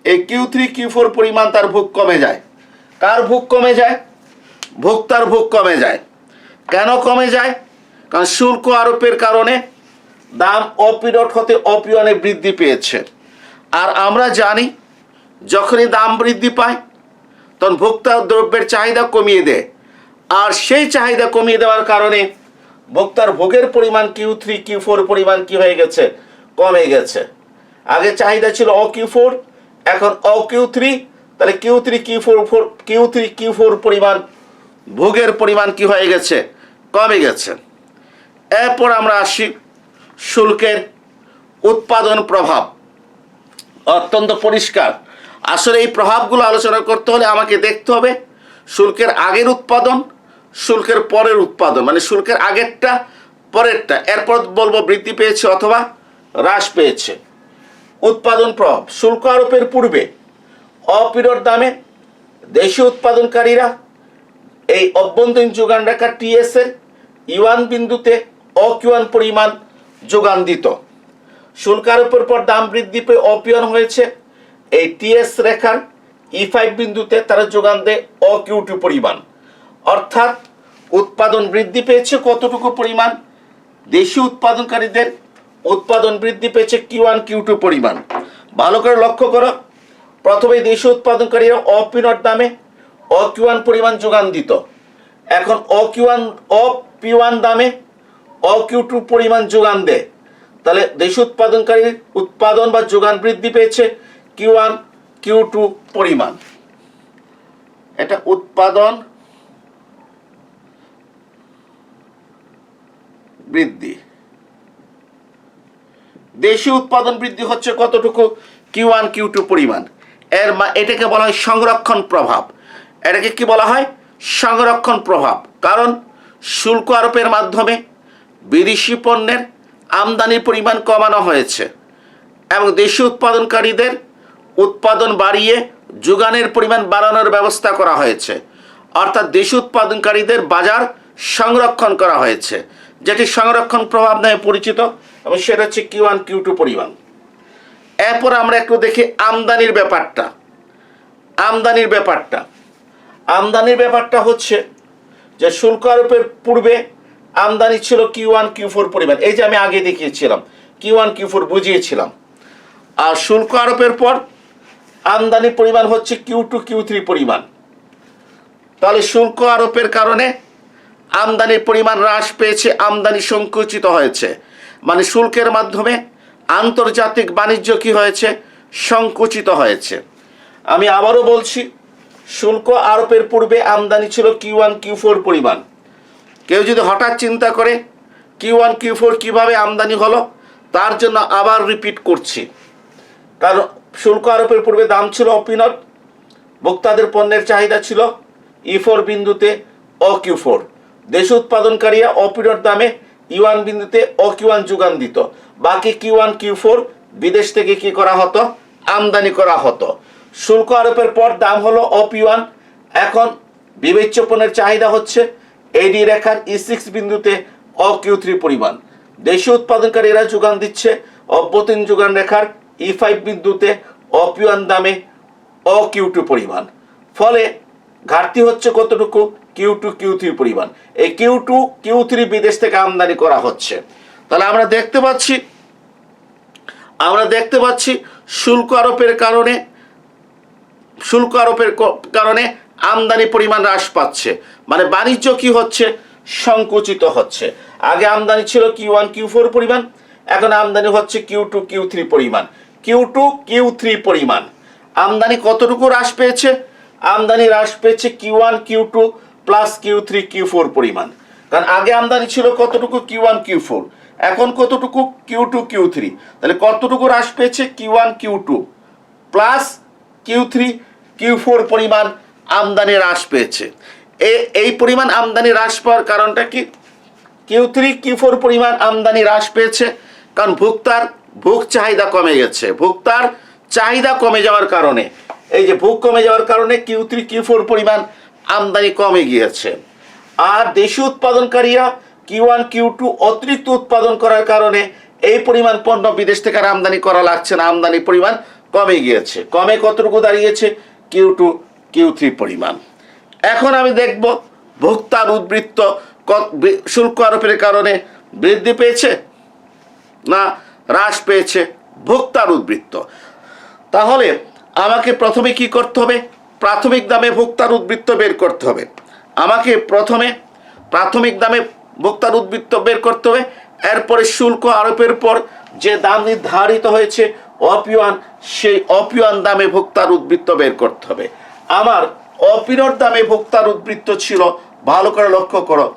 এই Q3 Q4 পরিমাণ তার ভোগ কমে যায়। কার ভোগ কমে যায়, ভোক্তার ভোগ কমে যায়। কেন কমে যায়, কারণ শুল্ক আরোপের কারণে দাম P0 হতে P1 বৃদ্ধি পেয়েছে। আর আমরা জানি যখনই দাম বৃদ্ধি পায় তখন ভোক্তা দ্রব্যের চাহিদা কমিয়ে দেয়, আর সেই চাহিদা কমিয়ে দেওয়ার কারণে ভোক্তার ভোগের পরিমাণ Q3 Q4 পরিমাণ কি হয়ে গেছে, কমে গেছে। আগে চাহিদা ছিল Q4, এখন Q3, তাহলে Q3 Q4 পরিমাণ ভোগের পরিমাণ কি হয়ে গেছে, কমে গেছে। এরপর আমরা আসি শুল্কের উৎপাদন প্রভাব। অত্যন্ত পরিষ্কার। আসলে এই প্রভাবগুলো আলোচনা করতে হলে আমাকে দেখতে হবে শুল্কের আগের উৎপাদন, শুল্কের পরের উৎপাদন, মানে শুল্কের আগেরটা পরেরটা। এরপর বলবো বৃদ্ধি পেয়েছে অথবা হ্রাস পেয়েছে। উৎপাদন প্রভাব। শুল্ক আরোপের পূর্বে অপিরট দামে দেশীয় উৎপাদনকারীরা এই অভ্যন্তরীণ যোগান রেখা TS এর E1 বিন্দুতে Q1 পরিমাণ যোগান দিত। শুল্ক আরোপের পর দাম বৃদ্ধি পেয়ে P1 হয়েছে, এই TS রেখার E5 বিন্দুতে তারা যোগান দেয় Q2 পরিমাণ। অর্থাৎ উৎপাদন বৃদ্ধি পেয়েছে কতটুকু পরিমাণ, দেশীয় উৎপাদনকারীদের উৎপাদন বৃদ্ধি পেয়েছে Q1 Q2 পরিমাণ। ভালো করে লক্ষ্য করো, প্রথমে দেশীয় উৎপাদনকারীরা অপিনট দামে Q1 পরিমাণ যোগান দিত, এখন P1 দামে Q2 পরিমাণ যোগান দেয়। তাহলে দেশীয় উৎপাদনকারীর উৎপাদন বা যোগান বৃদ্ধি পেয়েছে Q1 Q2 পরিমাণ। এটা উৎপাদন বৃদ্ধি। দেশীয় উৎপাদন বৃদ্ধি হচ্ছে কতটুকু, Q1 Q2 পরিমাণ। এটাকে বলা হয় সংরক্ষণ প্রভাব। এটাকে কি বলা হয়, সংরক্ষণ প্রভাব। কারণ শুল্ক আরোপের মাধ্যমে বিদেশি পণ্যের আমদানির পরিমাণ কমানো হয়েছে এবং দেশীয় উৎপাদনকারীদের উৎপাদন বাড়িয়ে যোগানের পরিমাণ বাড়ানোর ব্যবস্থা করা হয়েছে। অর্থাৎ দেশীয় উৎপাদনকারীদের বাজার সংরক্ষণ করা হয়েছে, যেটি সংরক্ষণ প্রভাব নামে পরিচিত, এবং সেটা হচ্ছে Q1 Q2 পরিমাণ। এরপর আমরা একটু দেখি আমদানির ব্যাপারটা। আমদানির ব্যাপারটা হচ্ছে যে শুল্ক আরোপের পূর্বে আমদানি ছিল Q1 Q4 পরিমাণ। এই যে আমি আগে দেখিয়েছিলাম Q1 Q4 বুঝিয়েছিলাম। আর শুল্ক আরোপের পর আমদানি পরিমাণ হচ্ছে Q2 Q3 পরিমাণ। তাহলে শুল্ক আরোপের কারণে আমদানির পরিমাণ হ্রাস পেয়েছে, আমদানি সংকুচিত হয়েছে, মানে শুল্কের মাধ্যমে আন্তর্জাতিক বাণিজ্য কি হয়েছে, সংকুচিত হয়েছে। আমি আবারও বলছি, শুল্ক আরোপের পূর্বে আমদানি ছিল Q1 Q4 পরিমাণ। কেউ যদি হঠাৎ চিন্তা করে Q1 Q4 কিভাবে আমদানি হলো, তার জন্য আবার রিপিট করছি। কারণ শুল্ক আরোপের পূর্বে দাম ছিল অপিনট, ভোক্তাদের পণ্যের চাহিদা ছিল E4 বিন্দুতে Q4। দেশ উৎপাদনকারীরা অপিনট দামে E1 বিন্দুতে Q1 যোগান দিত, বাকি Q1 Q4 বিদেশ থেকে কি করা হতো, আমদানি করা হতো। শুল্ক আরোপের পর দাম হলো P1, এখন বিবেচ্য পণ্যের চাহিদা হচ্ছে AD রেখার E6 বিন্দুতে Q3 পরিমাণ। দেশীয় উৎপাদনকারীরা যোগান দিচ্ছে অভ্যন্তরীণ যোগান রেখার E5 বিন্দুতে P1 দামে Q2 পরিমাণ। ফলে ঘাটতি হচ্ছে কতটুকু, Q2 Q3 পরিমাণ। এই Q2 Q3 বিদেশ থেকে আমদানি করা হচ্ছে। তাহলে আমরা দেখতে পাচ্ছি শুল্ক আরোপের কারণে আমদানি পরিমাণ হ্রাস পাচ্ছে, মানে বাণিজ্য কি হচ্ছে, সংকুচিত হচ্ছে। আগে আমদানি ছিল Q1 Q4 পরিমাণ, এখন আমদানি হচ্ছে Q2 Q3 পরিমাণ। Q2 Q3 পরিমাণ আমদানি কতটুকু হ্রাস পেয়েছে, আমদানি হ্রাস পেয়েছে Q1 Q2 plus Q3 Q4 পরিমাণ। কারণ আগে আমদানি ছিল কতটুকু Q1 Q4, এখন কতটুকু Q2 Q3, তাহলে কতটুকু হ্রাস পেয়েছে Q1 Q2 plus Q3 Q4 পরিমাণ আমদানি হ্রাস পেয়েছে। এই পরিমাণ আমদানি হ্রাস পাওয়ার কারণটা কি? Q3 Q4 পরিমাণ আমদানি হ্রাস পেয়েছে কারণ ভোগ চাহিদা কমে গেছে। ভোক্তার চাহিদা কমে যাওয়ার কারণে, এই যে ভোগ কমে যাওয়ার কারণে Q3 Q4 পরিমাণ আমদানি কমে গিয়েছে। আর দেশীয় উৎপাদনকারীরা Q1 Q2 অতিরিক্ত উৎপাদন করার কারণে এই পরিমাণ পণ্য বিদেশ থেকে আর আমদানি করা লাগছে না, আমদানি পরিমাণ কমে গিয়েছে। কমে কতটুকু দাঁড়িয়েছে? Q2 Q3 পরিমাণ। এখন আমি দেখব ভোক্তার উদ্বৃত্ত শুল্ক আরোপের কারণে বৃদ্ধি পেয়েছে না হ্রাস পেয়েছে ভোক্তার উদ্বৃত্ত। তাহলে আমাকে প্রথমে কি করতে হবে? প্রাথমিক দামে ভোক্তার উদ্বৃত্ত বের করতে হবে। আমাকে প্রথমে প্রাথমিক দামে ভোক্তার উদ্বৃত্ত বের করতে হবে। এরপরে শুল্ক আরোপের পর যে দাম নির্ধারিত হয়েছে অপিওয়ান, সেই অপিওয়ান দামে ভোক্তার উদ্বৃত্ত বের করতে হবে। আমার অপিওয়ান দামে ভোক্তার উদ্বৃত্ত ছিল, ভালো করে লক্ষ্য করো,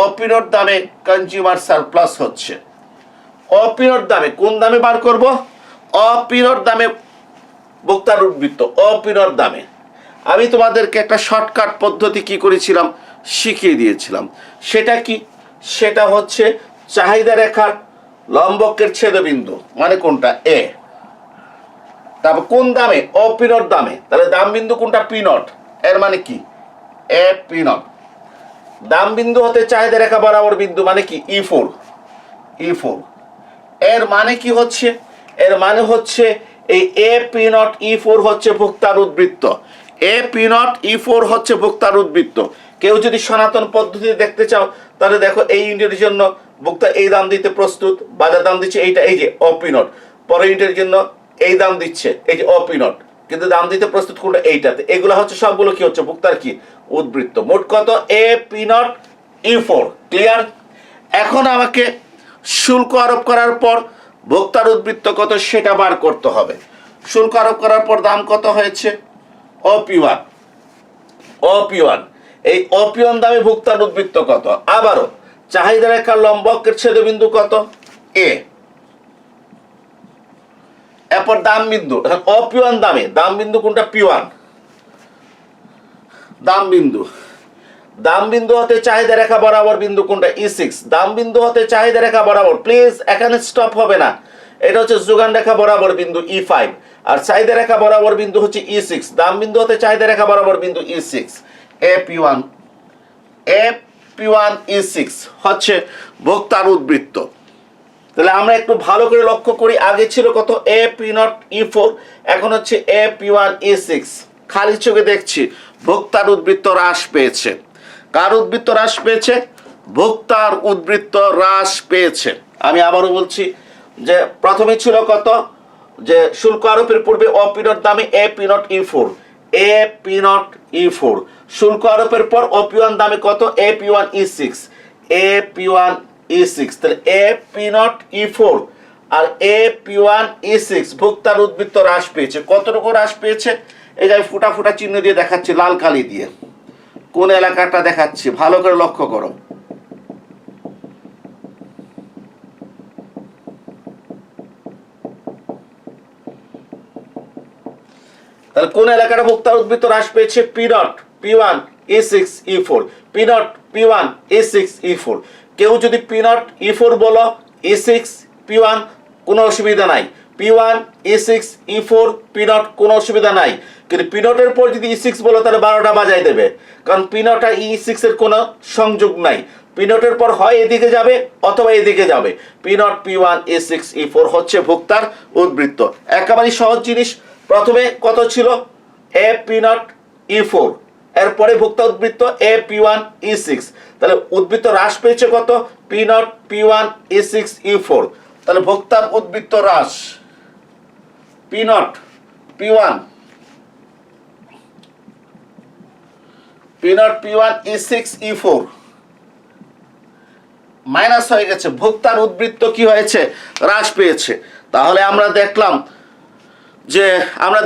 অপিওয়ান দামে কনজিউমার সারপ্লাস হচ্ছে। অপিওয়ান দামে কোন দামে বার করব? অপিওয়ান দামে ভোক্তার উদ্বৃত্ত, অপিওয়ান দামে। আমি তোমাদেরকে একটা শর্টকাট পদ্ধতি কি করেছিলাম শিখিয়ে দিয়েছিলাম। সেটা কি? সেটা হচ্ছে চাহিদা রেখার লম্বকের ছেদবিন্দু, মানে কোনটা? এ। তারপর কোন দামে? অপিওয়ান দামে। তাহলে দাম বিন্দু কোনটা? P not. এর মানে কি? এ পি নট। দাম বিন্দু হতে চাহিদা রেখা বরাবর বিন্দু, মানে কি? E4। E4 এর মানে কি হচ্ছে? এর মানে হচ্ছে এই এ পি নট E4 হচ্ছে ভোক্তার উদ্বৃত্ত। এ পি নট E4 হচ্ছে ভোক্তার উদ্বৃত্ত। কেউ যদি সনাতন পদ্ধতি দেখতে চাও তাহলে দেখো এই ইউনিটের জন্য ভোক্তা এই দাম দিতে প্রস্তুত, বাজার দাম দিচ্ছে এইটা, এই যে অপি নট। পরের ইউনিটের জন্য এই দাম দিচ্ছে, এই যে অপি নট, কিন্তু দাম দিতে প্রস্তুত কোনটা? এইটাতে। এগুলো হচ্ছে সবগুলো কি হচ্ছে? ভোক্তার কি? উদ্বৃত্ত। মোট কত? এ পি নট E4। ক্লিয়ার? এখন আমাকে শুল্ক আরোপ করার পর ভোক্তার উদ্বৃত্ত কত সেটা বার করতে হবে। শুল্ক আরোপ করার পর দাম কত হয়েছে? অপিওয়ান। অপিওয়ান, এই অপিওয়ান দামে ভোক্তার উদ্বৃত্ত কত? আবারও চাহিদা রেখার লম্বকের ছেদবিন্দু কত? এ। এরপর দাম বিন্দু, অপিওয়ান দামে দাম বিন্দু কোনটা? P1। দাম বিন্দু, দাম বিন্দু হতে চাহিদা রেখা বরাবর বিন্দু কোনটা? E6। দাম বিন্দু হতে চাহিদা রেখা বরাবর, প্লিজ এখানে স্টপ হবে না, এটা হচ্ছে যোগান রেখা বরাবর বিন্দু E5, আর চাহিদা রেখা বরাবর বিন্দু হচ্ছে E6। দাম বিন্দু হতে চাহিদা রেখা বরাবর বিন্দু E6। AP1 E6 হচ্ছে ভোক্তার উদ্বৃত্ত। তাহলে আমরা একটু ভালো করে লক্ষ্য করি, আগে ছিল কত? AP0 E4, এখন হচ্ছে AP1 E6। খালি চোখে দেখছি ভোক্তার উদ্বৃত্ত হ্রাস পেয়েছে। কার উদ্বৃত্ত হ্রাস পেয়েছে? ভোক্তার উদ্বৃত্ত হ্রাস পেয়েছে। আমি আবারও বলছি যে প্রথমে ছিল কত? যে শুল্ক আরোপের পূর্বে অপিওয়ান দামে AP0 E4, AP0 E4। শুল্ক আরোপের পর অপিওয়ান দামে কত? AP1 E6, AP1 E6। তাহলে AP0 E4 আর AP1 E6 ভোক্তার উদ্বৃত্ত হ্রাস পেয়েছে। কতটুকু হ্রাস পেয়েছে? এই যে ফুটা ফুটা চিহ্ন দিয়ে দেখাচ্ছি, লাল কালি দিয়ে। কোন এলাকাটা দেখাচ্ছি ভালো করে লক্ষ্য করো। তাহলে কোন এলাকাটা ভোক্তার উদ্বৃত্ত হ্রাস পেয়েছে? P0 P1 E6 E4, P0 P1 E6 E4। কেউ যদি P0 E4 বলো, E6 P1 কোনো অসুবিধা নাই, P1 E6 E4 P0 কোনো অসুবিধা নাই। কিন্তু P0 এর পর যদি E6 বলো তাহলে 12টা বাজাই দেবে, কারণ P0 আর E6 এর কোনো সংযোগ নাই। P0 এর পর হয় এদিকে যাবে অথবা এদিকে যাবে। P0 P1 E6 E4 হচ্ছে ভোক্তার উদ্বৃত্ত। একেবারে সহজ জিনিস। প্রথমে কত ছিল? AP0 E4, এরপরে ভোক্তা উদ্বৃত্ত AP1 E6। তাহলে উদ্বৃত্ত হ্রাস পেয়েছে কত? P0 P1 E6 E4। তাহলে ভোক্তার উদ্বৃত্ত হ্রাস P0 P1 P1 E6 E4 minus হয়ে গেছে, ভোক্তার উদ্বৃত্ত কি হয়েছে? হ্রাস পেয়েছে। তাহলে আমরা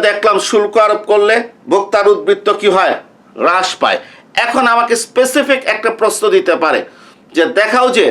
দেখলাম শুল্ক আরোপ করলে ভোক্তার উদ্বৃত্ত কি হয়? হ্রাস পায়। এখন আমাকে স্পেসিফিক একটা প্রশ্ন দিতে পারে যে দেখাও যে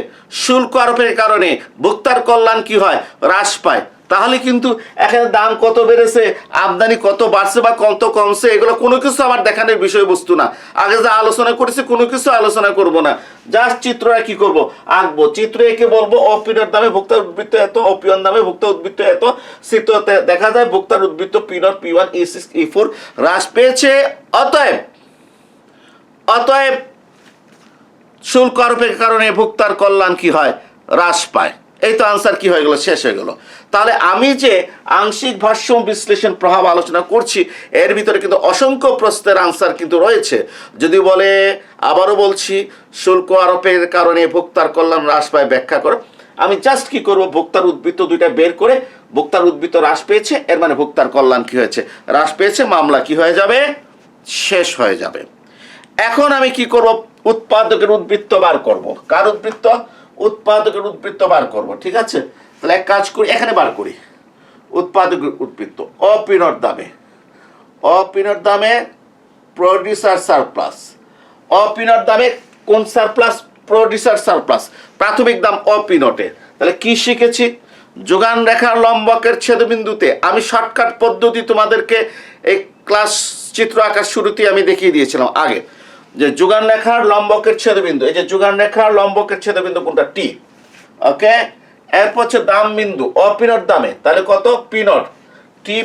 শুল্ক আরোপের কারণে ভোক্তার কল্যাণ কি হয়, হ্রাস পায়। তাহলে কিন্তু এখানে দাম কত বেড়েছে, আমদানি কত বাড়ছে বা কত কমছে, এগুলো কোনো কিছু আমার দেখানোর বিষয়বস্তু না। আগে যা আলোচনা করেছি কোনো কিছু আলোচনা করব না, জাস্ট চিত্রটা কি করব, আঁকবো। চিত্র এঁকে বলবো অপিনট দামে ভোক্তার উদ্বৃত্ত এত, অপিয়ন দামে ভোক্তার উদ্বৃত্ত এত। চিত্রতে দেখা যায় ভোক্তার উদ্বৃত্ত P0 P1 E6 E4 হ্রাস পেয়েছে। অতএব শুল্ক আরোপের কারণে ভোক্তার কল্যাণ কি হয়, হ্রাস পায়। এই তো আনসার কি হয়ে গেল, শেষ হয়ে গেল। তাহলে আমি যে আংশিক ভাষ্য বিশ্লেষণ প্রভাব আলোচনা করছি এর ভিতরে কিন্তু অসংখ্য প্রশ্নের আনসার কিন্তু রয়েছে। যদি বলে, আবারও বলছি, শুল্ক আরোপের কারণে ভোক্তার কল্যাণ হ্রাস পায় ব্যাখ্যা করো, আমি জাস্ট কি করব, ভোক্তার উদ্বৃত্ত দুইটা বের করে ভোক্তার উদ্বৃত্ত হ্রাস পেয়েছে, এর মানে ভোক্তার কল্যাণ কি হয়েছে, হ্রাস পেয়েছে, মামলা কি হয়ে যাবে, শেষ হয়ে যাবে। এখন আমি কি করব, উৎপাদকের উদ্বৃত্ত বার করব। কার উদ্বৃত্ত, উৎপাদকের উদ্বৃত্ত বার করব। ঠিক আছে, তাহলে এক কাজ করি, এখানে বার করি উৎপাদকের উদ্বৃত্ত। অপিনট দামে প্রডিউসার সারপ্লাস। অপিনট দামে কোন সারপ্লাস, প্রডিউসার সারপ্লাস। প্রাথমিক দাম অপিনটে। তাহলে কি শিখেছি, যোগান রেখার লম্বকের ছেদবিন্দুতে, আমি শর্টকাট পদ্ধতি তোমাদেরকে এই ক্লাস চিত্র আঁকার শুরুতেই আমি দেখিয়ে দিয়েছিলাম আগে, যে যোগান রেখার লম্বকের ছেদবিন্দু, এই যে যোগান রেখার লম্বকের ছেদবিন্দু কোনটা, টি। ওকে, এরপর হচ্ছে দাম বিন্দু অপিনট দামে, তাহলে কত, P0 টি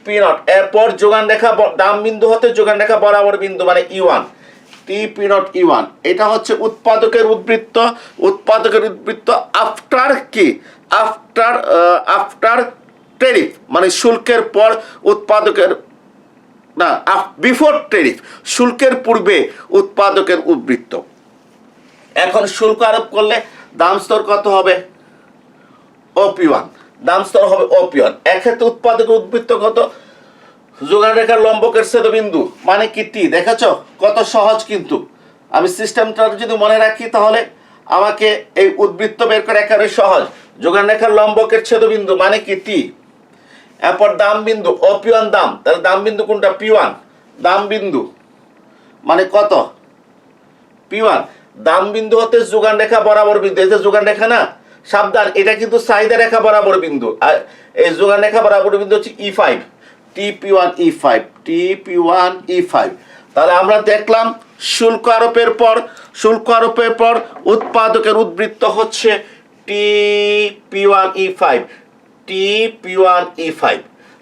P0। এরপর যোগান রেখা দাম বিন্দু হতে যোগান রেখা বরাবর বিন্দু মানে E1, P0 E1। এটা হচ্ছে উৎপাদকের উদ্বৃত্ত। উৎপাদকের উদ্বৃত্ত আফটার কি, আফটার ট্যারিফ, মানে শুল্কের পর উৎপাদকের, না বিফোর ট্যারিফ, শুল্কের পূর্বে উৎপাদকের উদ্বৃত্ত। এখন শুল্ক আরোপ করলে দাম স্তর কত হবে, OP1, দাম স্তর হবে OP1। এক্ষেত্রে উৎপাদকের উদ্বৃত্ত কত, যোগান রেখার লম্বকের ছেদবিন্দু মানে কি টি। দেখেছ কত সহজ, কিন্তু আমি সিস্টেমটা যদি মনে রাখি তাহলে আমাকে এই উদ্বৃত্ত বের করে একেবারে সহজ। যোগান রেখার লম্বকের ছেদবিন্দু মানে কি টি, এরপর দাম বিন্দু OP1 দাম, তাহলে দাম বিন্দু কোনটা, P1। দাম বিন্দু মানে কত, P1। দাম বিন্দু হতে যোগান রেখা বরাবর বিন্দু, এই যে যোগান রেখা না, সাবধান, এটা কিন্তু চাহিদা রেখা বরাবর বিন্দু, আর এই যোগান রেখা বরাবর বিন্দু হচ্ছে E5, TP1 E5। তাহলে আমরা দেখলাম শুল্ক আরোপের পর উৎপাদকের উদ্বৃত্ত হচ্ছে TP1 E5।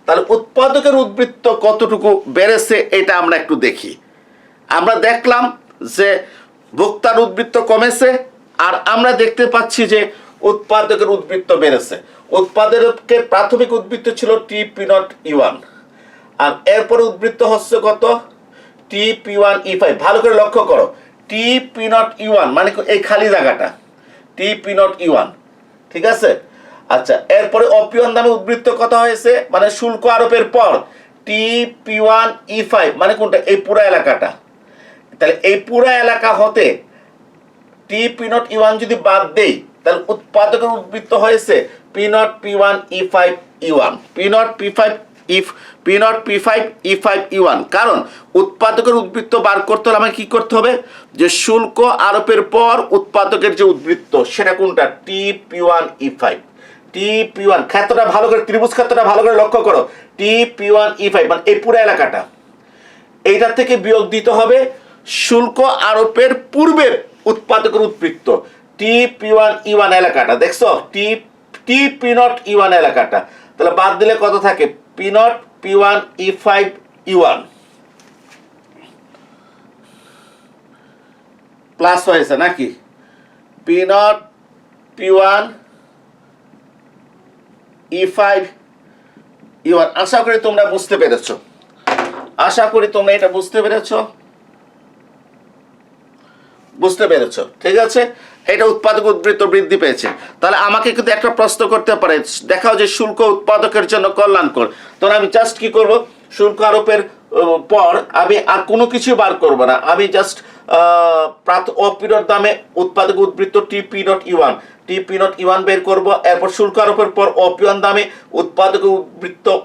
তাহলে উৎপাদকের উদ্বৃত্ত কতটুকু বেড়েছে এটা আমরা একটু দেখি। আমরা দেখলাম যে ভোক্তার উদ্বৃত্ত কমেছে, আর আমরা দেখতে পাচ্ছি যে উৎপাদকের উদ্বৃত্ত বেড়েছে। উৎপাদকের প্রাথমিক উদ্বৃত্ত ছিল P0 E1, আর এরপরে উদ্বৃত্ত হচ্ছে কত, TP1 E5। ভালো করে লক্ষ্য করো, TP0 E1 মানে এই খালি জায়গাটা, TP0 E1। ঠিক আছে, আচ্ছা, এরপরে অপিয়ন দামে উদ্বৃত্ত কত হয়েছে, মানে শুল্ক আরোপের পর TP1 E5 মানে কোনটা, এই পুরো এলাকাটা। তাহলে এই পুরো এলাকা হতে P0 E1 যদি বাদ দেই, তাহলে উৎপাদকের উদ্বৃত্ত হয়েছে P0 P1 E5 E1, P0 P5 E5 E1। কারণ উৎপাদকের উদ্বৃত্ত বার করতে হলে আমাকে কি করতে হবে, যে শুল্ক আরোপের পর উৎপাদকের যে উদ্বৃত্ত সেটা কোনটা, TP1 E5। TP1 ক্ষেত্রটা ভালো করে, ত্রিভুজ ক্ষেত্রটা ভালো করে লক্ষ্য করো, TP1 E5 মানে এই পুরো এলাকাটা, এইটার থেকে বিয়োগ দিতে হবে শুল্ক আরোপের পূর্বের উৎপাদকের উদ্বৃত্ত TP1 E1 এলাকাটা। দেখছো, TP0 E1 এলাকাটা, তাহলে বাদ দিলে কত থাকে, P0 P1 E5 E1 plus হয়েছে নাকি, P0 P1 E5 E1। আশা করি তোমরা বুঝতে পেরেছো, এটা বুঝতে পেরেছো। ঠিক আছে, এটা উৎপাদক উদ্বৃত্ত বৃদ্ধি পেয়েছে। তাহলে আমাকে কিন্তু একটা প্রশ্ন করতে পারে, দেখাও যে শুল্ক উৎপাদকের জন্য কল্যাণকর। তখন আমি জাস্ট কি করব, শুল্ক আরোপের পর আমি আর কোনো কিছু বার করব না, আমি জাস্ট অপিনট দামে উৎপাদক উদ্বৃত্ত টিপি নট ইউয়ান, টিপি নট ইউয়ান বের করব। এরপর শুল্ক আরোপের পর অপিওয়ান দামে উৎপাদক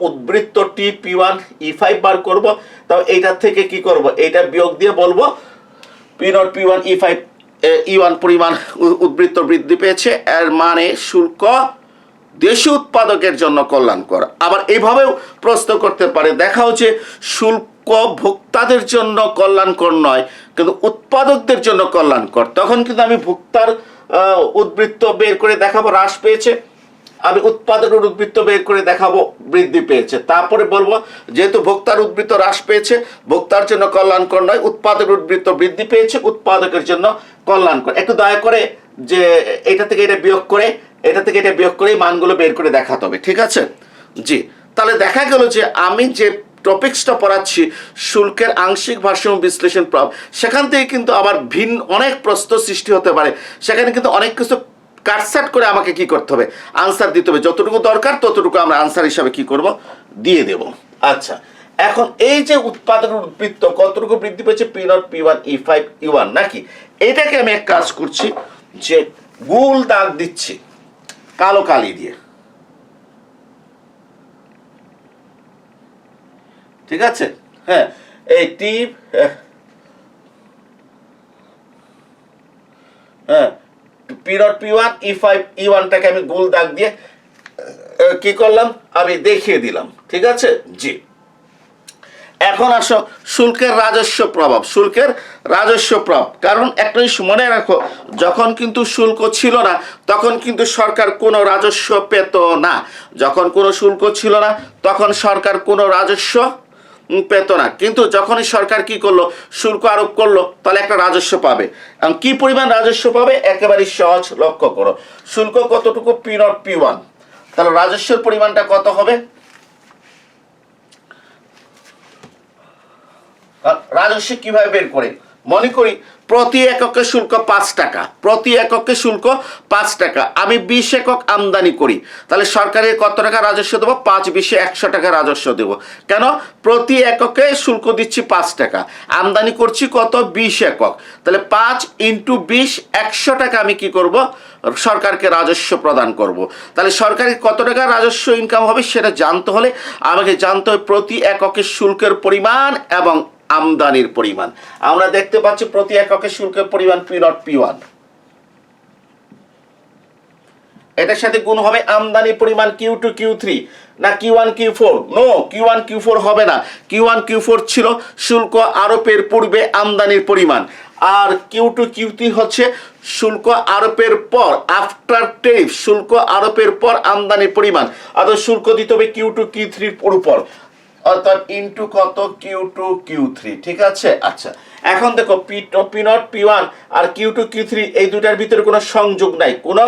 উদ্বৃত্ত টিপি ওয়ান ই5 বার করব। তাও এইটার থেকে কি করব, এইটা বিয়োগ দিয়ে বলবো পি নট পি ওয়ান ই5 ই1 পরিমাণ উদ্বৃত্ত বৃদ্ধি পেয়েছে, এর মানে শুল্ক দেশি উৎপাদকের জন্য কল্যাণকর। আবার এইভাবেও প্রশ্ন করতে পারে, দেখাও যে শুল্ক ভোক্তাদের জন্য কল্যাণকর নয় কিন্তু উৎপাদকদের জন্য কল্যাণকর, তখন কিন্তু আমি ভোক্তার উদ্বৃত্ত বের করে দেখাবো হ্রাস পেয়েছে, আমি উৎপাদকের উদ্বৃত্ত বের করে দেখাবো বৃদ্ধি পেয়েছে। তারপরে বলবো যেহেতু ভোক্তার উদ্বৃত্ত হ্রাস পেয়েছে ভোক্তার জন্য কল্যাণকর নয়, উৎপাদকের উদ্বৃত্ত বৃদ্ধি পেয়েছে উৎপাদকের জন্য কল্যাণকর। একটু দয়া করে যে এটা থেকে এটা বিয়োগ করে এটা থেকে এটা বিয়োগ করে মানগুলো বের করে দেখাতে হবে, ঠিক আছে? জি, তাহলে দেখা গেল যে আমি যে টপিক্সটা পড়াচ্ছি শুল্কের আংশিক ভারসাম্য বিশ্লেষণ প্রভাব, সেখান থেকে কিন্তু আবার ভিন্ন অনেক প্রশ্ন সৃষ্টি হতে পারে। সেখানে কিন্তু অনেক কিছু কাটসাট করে আমাকে কি করতে হবে, আনসার দিতে হবে, যতটুকু দরকার ততটুকু আমরা আনসার হিসাবে কি করব, দিয়ে দেব। আচ্ছা, এখন এই যে উৎপাদন উদ্বৃত্ত কতটুকু বৃদ্ধি পেয়েছে পি নট পি ওয়ান ই5 ই1 নাকি, এটাকে আমি এক কাজ করছি যে গোল দাগ দিচ্ছি কালো কালি দিয়ে, ঠিক আছে? হ্যাঁ, এই টিপ হ্যাঁ পি নট পি ওয়ান ই5 ই1টাকে আমি গোল দাগ দিয়ে কি করলাম, আমি দেখিয়ে দিলাম, ঠিক আছে? জি, এখন আসো শুল্কের রাজস্ব প্রভাব। শুল্কের রাজস্ব প্রভাব, কারণ একটা জিনিস মনে রাখো, যখন কিন্তু শুল্ক ছিল না তখন কিন্তু সরকার কোনো রাজস্ব পেত না। যখন কোনো শুল্ক ছিল না তখন সরকার কোনো রাজস্ব পেত না, কিন্তু যখনই সরকার কি করলো, শুল্ক আরোপ করলো, তাহলে একটা রাজস্ব পাবে। এবং কি পরিমাণ রাজস্ব পাবে একেবারে সহজ, লক্ষ্য করো শুল্ক কতটুকু পি নট পি ওয়ান, তাহলে রাজস্বের পরিমাণটা কত হবে? রাজস্ব কিভাবে বের করে, মনে করি প্রতি এককে শুল্ক 5 টাকা, প্রতি এককে শুল্ক 5 টাকা, আমি 20 একক আমদানি করি, তাহলে সরকারের কত টাকা রাজস্ব দেবো? 5 20 100 টাকা রাজস্ব দেবো। কেন? প্রতি এককে শুল্ক দিচ্ছি 5 টাকা, আমদানি করছি কত? 20 একক, তাহলে 5 ইন্টু 20 100 টাকা আমি কি করব, সরকারকে রাজস্ব প্রদান করব। তাহলে সরকারের কত টাকা রাজস্ব ইনকাম হবে সেটা জানতে হলে আমাকে জানতে হবে প্রতি এককে শুল্কের পরিমাণ এবং আমদানির পরিমাণ। আমরা দেখতে পাচ্ছি প্রতি এককে শুল্কের পরিমাণ পি নট পি ওয়ান, এটার সাথে গুণ হবে আমদানি পরিমাণ Q2 Q3 না Q1 Q4, no Q1 Q4 হবে না, Q1 Q4 ছিল শুল্ক আরোপের পূর্বে আমদানির পরিমাণ, আর Q2 Q3 হচ্ছে শুল্ক আরোপের পর, আফটার টেরিফ, শুল্ক আরোপের পর আমদানির পরিমাণ, অর্থাৎ শুল্ক দিতে হবে Q2 Q3 এর উপর, অর্থাৎ ইনটু কত Q2 Q3, ঠিক আছে? আচ্ছা, এখন দেখো পি নট পি ওয়ান আর Q2 Q3 এই দুটার ভিতরে কোনো সংযোগ নাই, কোনো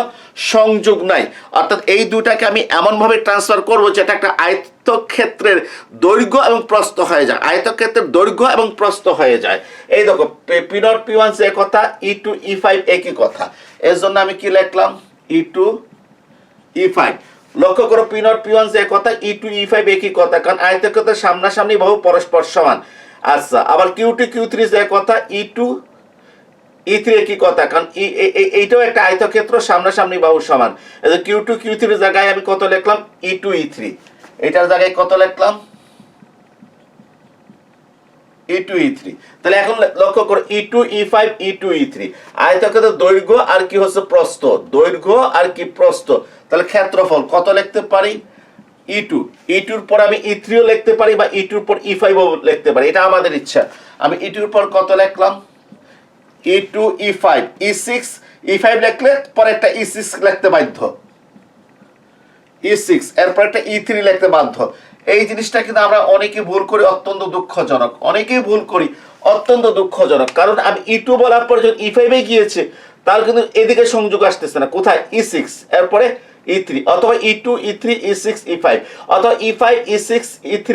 সংযোগ নাই, অর্থাৎ এই দুটাকে আমি এমনভাবে ট্রান্সফার করবো যেটা একটা আয়তক্ষেত্রের দৈর্ঘ্য এবং প্রস্থ হয়ে যায়, আয়তক্ষেত্রের দৈর্ঘ্য এবং প্রস্থ হয়ে যায়। এই দেখো পি নট পি ওয়ান যে কথা, E2 E5 একই কথা, এর জন্য আমি কি লিখলাম, E2 E5। লক্ষ্য করো পি নট পি ওয়ান যে কথা, E2 E5 একই কথা, কারণ আয়তক্ষেত্রের সামনাসামনি বাহু পরস্পর সমান। আচ্ছা, আবার Q2 Q3 যে কথা, E2 E3 একই কথা, কারণ এইটাও একটা আয়তক্ষেত্র, সামনাসামনি বাহু সমান। Q2 Q3 জায়গায় আমি কত লিখলাম, E2 E3, এটার জায়গায় কত লিখলাম, E2 E3। তাহলে এখন লক্ষ্য করো E2 E5 E2 E3, আয়তক্ষেত্রের দৈর্ঘ্য আর কি হচ্ছে প্রস্থ, দৈর্ঘ্য আর কি প্রস্থ, তাহলে ক্ষেত্রফল কত লিখতে পারি, E2, E2 এর পর আমি E3 ও লিখতে পারি বা E2 এর পর E5 ও লিখতে পারি, এটা আমাদের ইচ্ছা। আমি E2 এর পর কত লিখলাম, E2 E5 E6, E5 লিখলে পরে একটা E6 লিখতে বাধ্য, E6 এরপর একটা E3 লিখতে বাধ্য। এই জিনিসটা কিন্তু আমরা অনেকে ভুল করি, অত্যন্ত দুঃখজনক, অনেকেই ভুল করি, অত্যন্ত দুঃখজনক, কারণ আমি E2 বলার পর যখন E5 এ গিয়েছে তার কিন্তু এদিকে সংযোগ আসতেছে না, কোথায়, E6 এরপরে E3, অথবা E2 E3 E6 E5, অথবা E5 E6 E3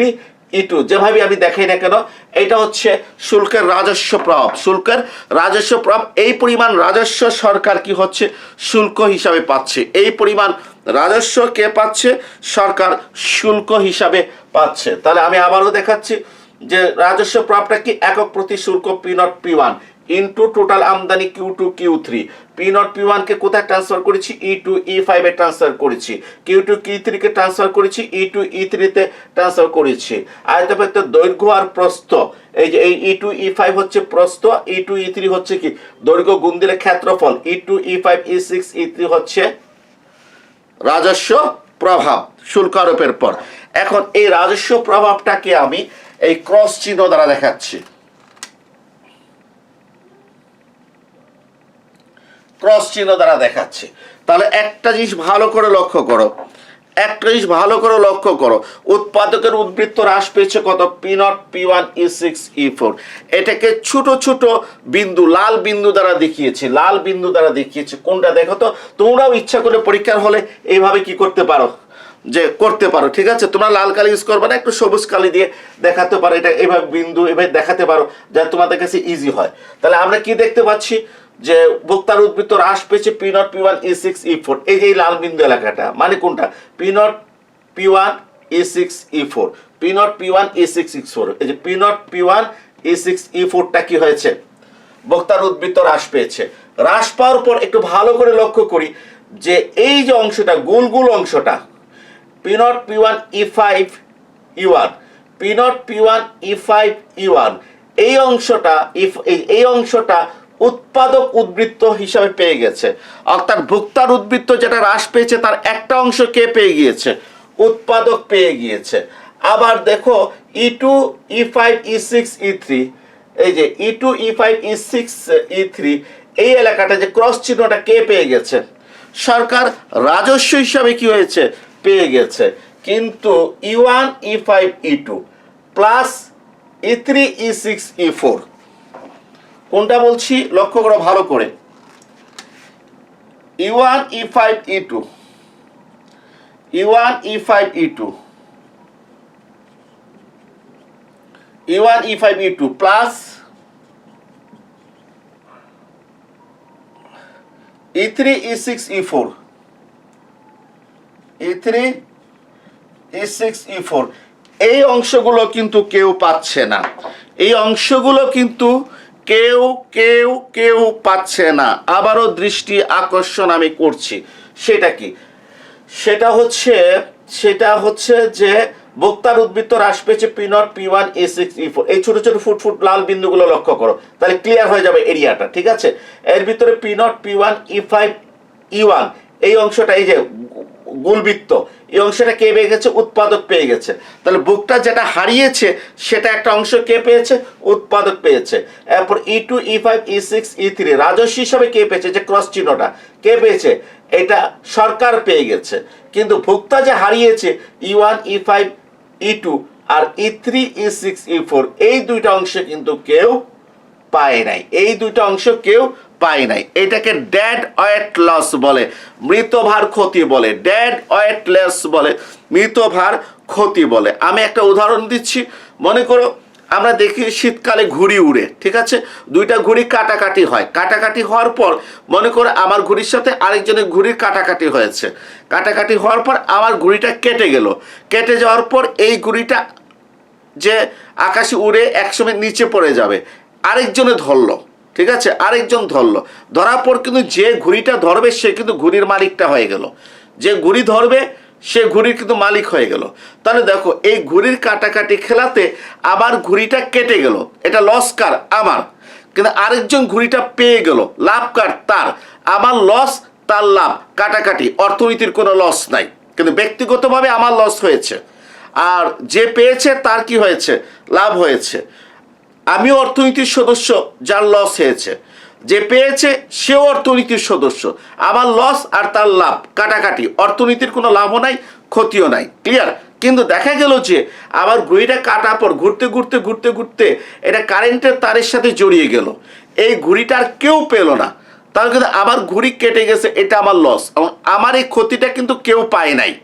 E2, যেভাবে আমি দেখাই না কেন, এটা হচ্ছে শুল্কের রাজস্ব প্রভাব। শুল্কের রাজস্ব প্রভাব, এই পরিমাণ রাজস্ব সরকার কি হচ্ছে শুল্ক হিসাবে পাচ্ছে, এই পরিমাণ রাজস্ব কে পাচ্ছে, সরকার শুল্ক হিসাবে পাচ্ছে। তাহলে আমি আবারও দেখাচ্ছি যে রাজস্ব প্রভাবটা কি, একক প্রতি শুল্ক P naught P one, into total আমদানি Q2 Q3, P0 P1 কে কোথায় ট্রান্সফার করেছি, E2 E5 এ ট্রান্সফার করেছি, Q2 Q3 কে ট্রান্সফার করেছি, E2 E3 তে ট্রান্সফার করেছি। আয়তক্ষেত্রের দৈর্ঘ্য আর প্রস্থ, এই যে এই E2 E5 হচ্ছে প্রস্থ, E2 E3 হচ্ছে কি দৈর্ঘ্য গুণ দিলে ক্ষেত্রফল, E2 E5 E6 E3 হচ্ছে রাজস্ব প্রভাব শুল্ক আরোপের পর। এখন এই রাজস্ব প্রভাবটাকে আমি এই ক্রস চিহ্ন দ্বারা দেখাচ্ছি। ক্রস চিহ্ন দ্বারা দেখাচ্ছি। তাহলে একটা জিনিস ভালো করে লক্ষ্য করো, উৎপাদকের উদ্বৃত্ত হ্রাস পেয়েছে কত, P0 P1 E6 E4। এটাকে ছোট ছোট বিন্দু লাল বিন্দু দ্বারা দেখিয়েছি, কোনটা দেখো তো। তোমরাও ইচ্ছা করে পরীক্ষার হলে এইভাবে কি করতে পারো, ঠিক আছে। তোমরা লাল কালি ইউজ করবে না, একটু সবুজ কালি দিয়ে দেখাতে পারো, এটা এইভাবে বিন্দু এভাবে দেখাতে পারো, যা তোমাদের কাছে ইজি হয়। তাহলে আমরা কি দেখতে পাচ্ছি যে ভোক্তার উদ্বৃত্ত হ্রাস পেয়েছে P0 P1 E6 E4, এই যে লাল বিন্দু এলাকাটা মানে কোনটা, P0 P1 E6 E4, P0 P1 E6 E4। এই যে P0 P1 E6 E4টা কি হয়েছে, ভোক্তার উদ্বৃত্ত হ্রাস পেয়েছে। হ্রাস পাওয়ার পর একটু ভালো করে লক্ষ্য করি যে এই যে অংশটা গোল গোল অংশটা P0 P1 E5 E1, P0 P1 E5 E1, এই অংশটা উৎপাদক উদ্বৃত্ত হিসাবে পেয়ে গেছে। অর্থাৎ ভোক্তার উদ্বৃত্ত যেটা হ্রাস পেয়েছে তার একটা অংশ কে পেয়ে গিয়েছে, উৎপাদক পেয়ে গিয়েছে। আবার দেখো E2 E5 E6 E3, এই যে E2 E5 E6 E3 এই eলাকাটা যে ক্রস চিহ্নটা কে পেয়ে গেছে, সরকার রাজস্ব হিসাবে কি হয়েছে, পেয়ে গেছে। কিন্তু E1 E5 E2 plus E3 E6 E4 কোনটা বলছি লক্ষ্য করো ভালো করে, E1 E5 E2, E1 E5 E2, E1 E5 E2 plus E3 E6 E4, E3 E6 E4 এই অংশগুলো কিন্তু কেউ পাচ্ছে না, এই অংশগুলো কিন্তু কেউ পাচ্ছে না। আবারও দৃষ্টি আকর্ষণ আমি করছি, সেটা কি, সেটা হচ্ছে যে ভোক্তার উদ্বৃত্ত হ্রাস পেয়েছে P0 P1 E6 E4। এই ছোট ছোট ফুট লাল বিন্দুগুলো লক্ষ্য করো, তাহলে ক্লিয়ার হয়ে যাবে এরিয়াটা, ঠিক আছে। এর ভিতরে P0 P1 E5 E1 এই অংশটা, এই যে গোলবৃত্ত, এই অংশটা কে পেয়ে গেছে, উৎপাদক পেয়ে গেছে। তাহলে ভোক্তা যেটা হারিয়েছে সেটা একটা অংশ কে পেয়েছে, উৎপাদক পেয়েছে। এরপর E2 E5 E6 E3 রাজস্ব হিসাবে কে পেয়েছে, যে ক্রস চিহ্নটা কে পেয়েছে, এটা সরকার পেয়ে গেছে। কিন্তু ভোক্তা যে হারিয়েছে E1 E5 E2 আর E3 E6 E4 এই দুইটা অংশ কিন্তু কেউ পায় নাই, এটাকে ডেড ওয়েট লস বলে, মৃতভার ক্ষতি বলে, মৃতভার ক্ষতি বলে। আমি একটা উদাহরণ দিচ্ছি, মনে করো আমরা দেখি শীতকালে ঘুড়ি উড়ে, ঠিক আছে, দুইটা ঘুড়ি কাটাকাটি হয়, কাটাকাটি হওয়ার পর মনে করো আমার ঘুড়ির সাথে আরেকজনের ঘুড়ির কাটাকাটি হয়েছে, কাটাকাটি হওয়ার পর আমার ঘুড়িটা কেটে যাওয়ার পর এই ঘুড়িটা যে আকাশে উড়ে একসময় নিচে পড়ে যাবে, আরেকজনে ধরলো, ঠিক আছে, আরেকজন ধরার পর কিন্তু যে ঘুড়িটা ধরবে সে কিন্তু ঘুড়ির মালিকটা হয়ে গেল, যে ঘুড়ি ধরবে সে ঘুড়ির কিন্তু মালিক হয়ে গেল। তাহলে দেখো এই ঘুড়ির কাটাকাটি খেলাতে আবার ঘুড়িটা কেটে গেল, এটা লস কার, আমার, কিন্তু আরেকজন ঘুড়িটা পেয়ে গেল, লাভ কার, তার, আমার লস তার লাভ, কাটাকাটি, অর্থনীতির কোনো লস নাই, কিন্তু ব্যক্তিগতভাবে আমার লস হয়েছে, আর যে পেয়েছে তার কি হয়েছে, লাভ হয়েছে। আমিও অর্থনীতির সদস্য যার লস হয়েছে, যে পেয়েছে সেও অর্থনীতির সদস্য, আমার লস আর তার লাভ, কাটাকাটি, অর্থনীতির কোনো লাভও নাই, ক্ষতিও নাই, ক্লিয়ার। কিন্তু দেখা গেল যে আবার ঘুড়িটা কাটার পর ঘুরতে এটা কারেন্টের তারের সাথে জড়িয়ে গেল, এই ঘুড়িটা আর কেউ পেল না, তাহলে কিন্তু আমার ঘুড়ি কেটে গেছে, এটা আমার লস, এবং আমার এই ক্ষতিটা কিন্তু কেউ পায় নাই,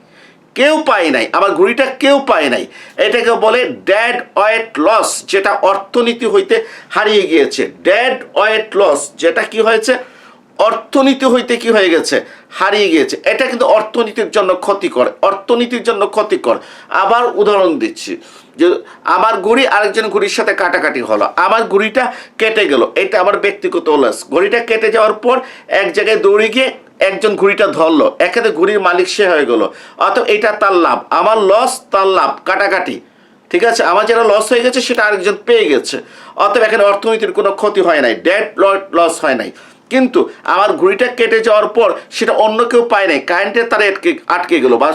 আমার ঘুড়িটা কেউ পায় নাই। এটাকে বলে ডেড ওয়েট লস, যেটা অর্থনীতি হইতে হারিয়ে গিয়েছে, ডেড ওয়েট লস, যেটা কি হয়েছে, অর্থনীতি হইতে কি হয়ে গেছে, হারিয়ে গিয়েছে। এটা কিন্তু অর্থনীতির জন্য ক্ষতিকর, অর্থনীতির জন্য ক্ষতিকর। আবার উদাহরণ দিচ্ছি, যে আমার ঘড়ি আরেকজন ঘড়ির সাথে কাটাকাটি হলো, আমার ঘড়িটা কেটে গেল, এটা আমার ব্যক্তিগত লস। ঘড়িটা কেটে যাওয়ার পর এক জায়গায় দৌড়ে গিয়ে একজন ঘড়িটা ধরলো, এখানে ঘড়ির মালিক সে হয়ে গেল, অর্থাৎ এটা তার লাভ, আমার লস তার লাভ, কাটাকাটি। ঠিক আছে, আমার যেটা লস হয়ে গেছে সেটা আরেকজন পেয়ে গেছে, অতএব এখানে অর্থনীতির কোনো ক্ষতি হয় নাই, ডেট লস হয় নাই। কিন্তু আমার ঘড়িটা কেটে যাওয়ার পর সেটা অন্য কেউ পায় নাই, কারেন্টের তারে আটকে গেল বা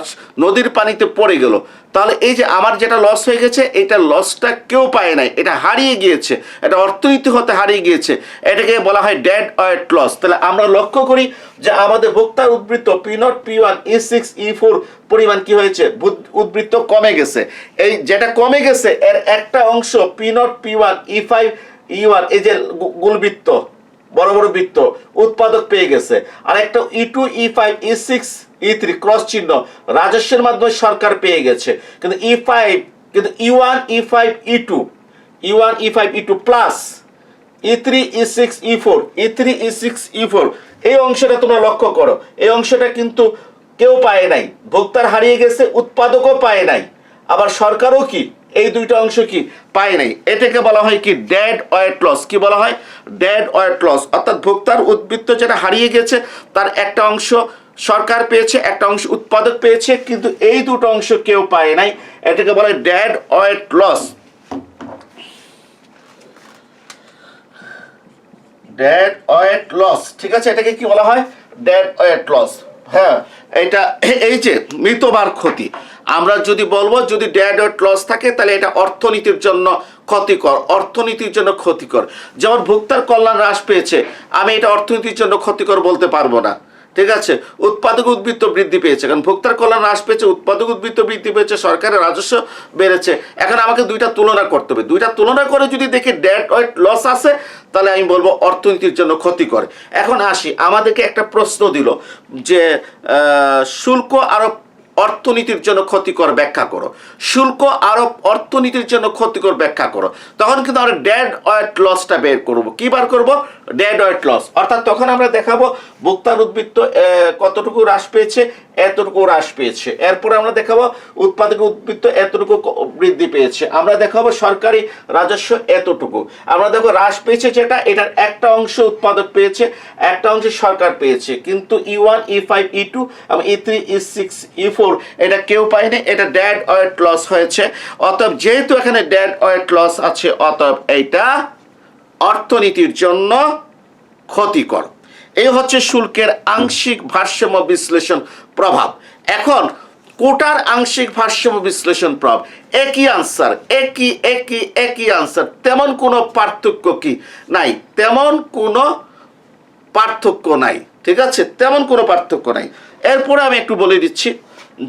নদীর পানিতে পড়ে গেল, তাহলে এই যে আমার যেটা লস হয়ে গেছে এটা লসটা কেউ পায় নাই, এটা হারিয়ে গিয়েছে, এটা অর্থনীতি হতে হারিয়ে গিয়েছে, এটাকে বলা হয় ডেড ওয়েট লস। তাহলে আমরা লক্ষ্য করি যে আমাদের ভোক্তার উদ্বৃত্ত P0 P1 E6 E4 পরিমাণ কি হয়েছে, উদ্বৃত্ত কমে গেছে। এই যেটা কমে গেছে এর একটা অংশ P0 P1 E5 E1, এই যে গুলবৃত্ত বড় বড় বৃত্ত উৎপাদক পেয়ে গেছে, আর একটা E2 E5 E6 E3 cross চিহ্ন রাজস্বের মাধ্যমে সরকার পেয়ে গেছে। কিন্তু E5 কিন্তু E1 E5 E1 E5 E2 plus E3 E6 E4 E3 E6 E4 এই অংশটা তোমরা লক্ষ্য করো, এই অংশটা কিন্তু কেউ পায় নাই, ভোক্তার হারিয়ে গেছে, উৎপাদকও পায় নাই, আবার সরকারও কি এই দুইটা অংশ কি পায় নাই। এটাকে বলা হয় কি ডেড ওয়েট লস। কি বলা হয়, ডেড ওয়েট লস। অর্থাৎ ভোক্তার উদ্বৃত্ত যেটা হারিয়ে গেছে তার একটা অংশ সরকার পেয়েছে, একটা অংশ উৎপাদক পেয়েছে, কিন্তু এই দুটো অংশ কেউ পায় নাই, এটাকে বলা হয় dead weight loss. Dead weight loss, ঠিক আছে, এটাকে কি বলা হয়, ডেড ওয়েট লস। হ্যাঁ, এটা এই যে মৃতবার ক্ষতি, আমরা যদি বলবো যদি ডেড ওয়েট লস থাকে তাহলে এটা অর্থনীতির জন্য ক্ষতিকর, অর্থনীতির জন্য ক্ষতিকর। যেমন ভোক্তার কল্যাণ হ্রাস পেয়েছে, আমি এটা অর্থনীতির জন্য ক্ষতিকর বলতে পারবো না। ঠিক আছে, উৎপাদক উদ্বৃত্ত বৃদ্ধি পেয়েছে, কারণ ভোক্তার কল্যাণ হ্রাস পেয়েছে, উৎপাদক উদ্বৃত্ত বৃদ্ধি পেয়েছে, সরকারের রাজস্ব বেড়েছে। এখন আমাকে দুইটা তুলনা করতে হবে, দুইটা তুলনা করে যদি দেখি ডেড ওয়েট লস আছে তাহলে আমি বলবো অর্থনীতির জন্য ক্ষতিকর। এখন আসি, আমাদেরকে একটা প্রশ্ন দিল যে শুল্ক আরোপ অর্থনীতির জন্য ক্ষতিকর ব্যাখ্যা করো, শুল্ক আরোপ অর্থনীতির জন্য ক্ষতিকর ব্যাখ্যা করো। তখন কিন্তু আমরা ডেড ওয়েট লসটা বের করবো। কি বার করবো, ডেড ওয়েট লস। অর্থাৎ তখন আমরা দেখাবো ভোক্তার উদ্বৃত্ত কতটুকু হ্রাস পেয়েছে, এতটুকু হ্রাস পেয়েছে। এরপরে আমরা দেখাবো উৎপাদক উদ্বৃত্ত এতটুকু বৃদ্ধি পেয়েছে। আমরা দেখাবো সরকারি রাজস্ব এতটুকু। আমরা দেখো হ্রাস পেয়েছে যেটা, এটার একটা অংশ উৎপাদক পেয়েছে, একটা অংশ সরকার পেয়েছে, কিন্তু E1 E5 E2 এবং E3 E6 E4 এটা কেউ পায়নি, এটা ডেড ওয়েট লস হয়েছে। অতএব যেহেতু এখানে ডেড ওয়েট লস আছে, অতএব এইটা অর্থনীতির জন্য ক্ষতিকর। এই হচ্ছে শুল্কের আংশিক ভারসাম্য বিশ্লেষণ প্রভাব। এখন কোটার আংশিক ভারসাম্য বিশ্লেষণ প্রভাব, একই আনসার, একই আনসার, তেমন কোনো পার্থক্য কি নাই, তেমন কোনো পার্থক্য নাই। ঠিক আছে, তেমন কোনো পার্থক্য নাই। এরপরে আমি একটু বলে দিচ্ছি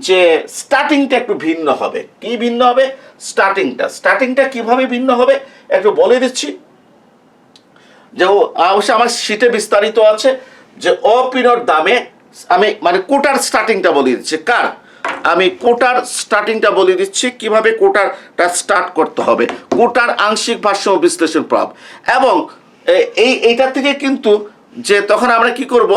যে স্টার্টিংটা একটু ভিন্ন হবে। কি ভিন্ন হবে, স্টার্টিংটা কিভাবে ভিন্ন হবে একটু বলে দিচ্ছি। যে অবশ্যই আমার শীটে বিস্তারিত আছে যে অপিনর দামে আমি মানে কোটার স্টার্টিংটা বলে দিচ্ছি। কার, আমি কোটার স্টার্টিংটা বলে দিচ্ছি কিভাবে কোটারটা স্টার্ট করতে হবে, কোটার আংশিক ভারসাম্য বিশ্লেষণ প্রভাব। এবং এইটা থেকে কিন্তু যে তখন আমরা কি করব,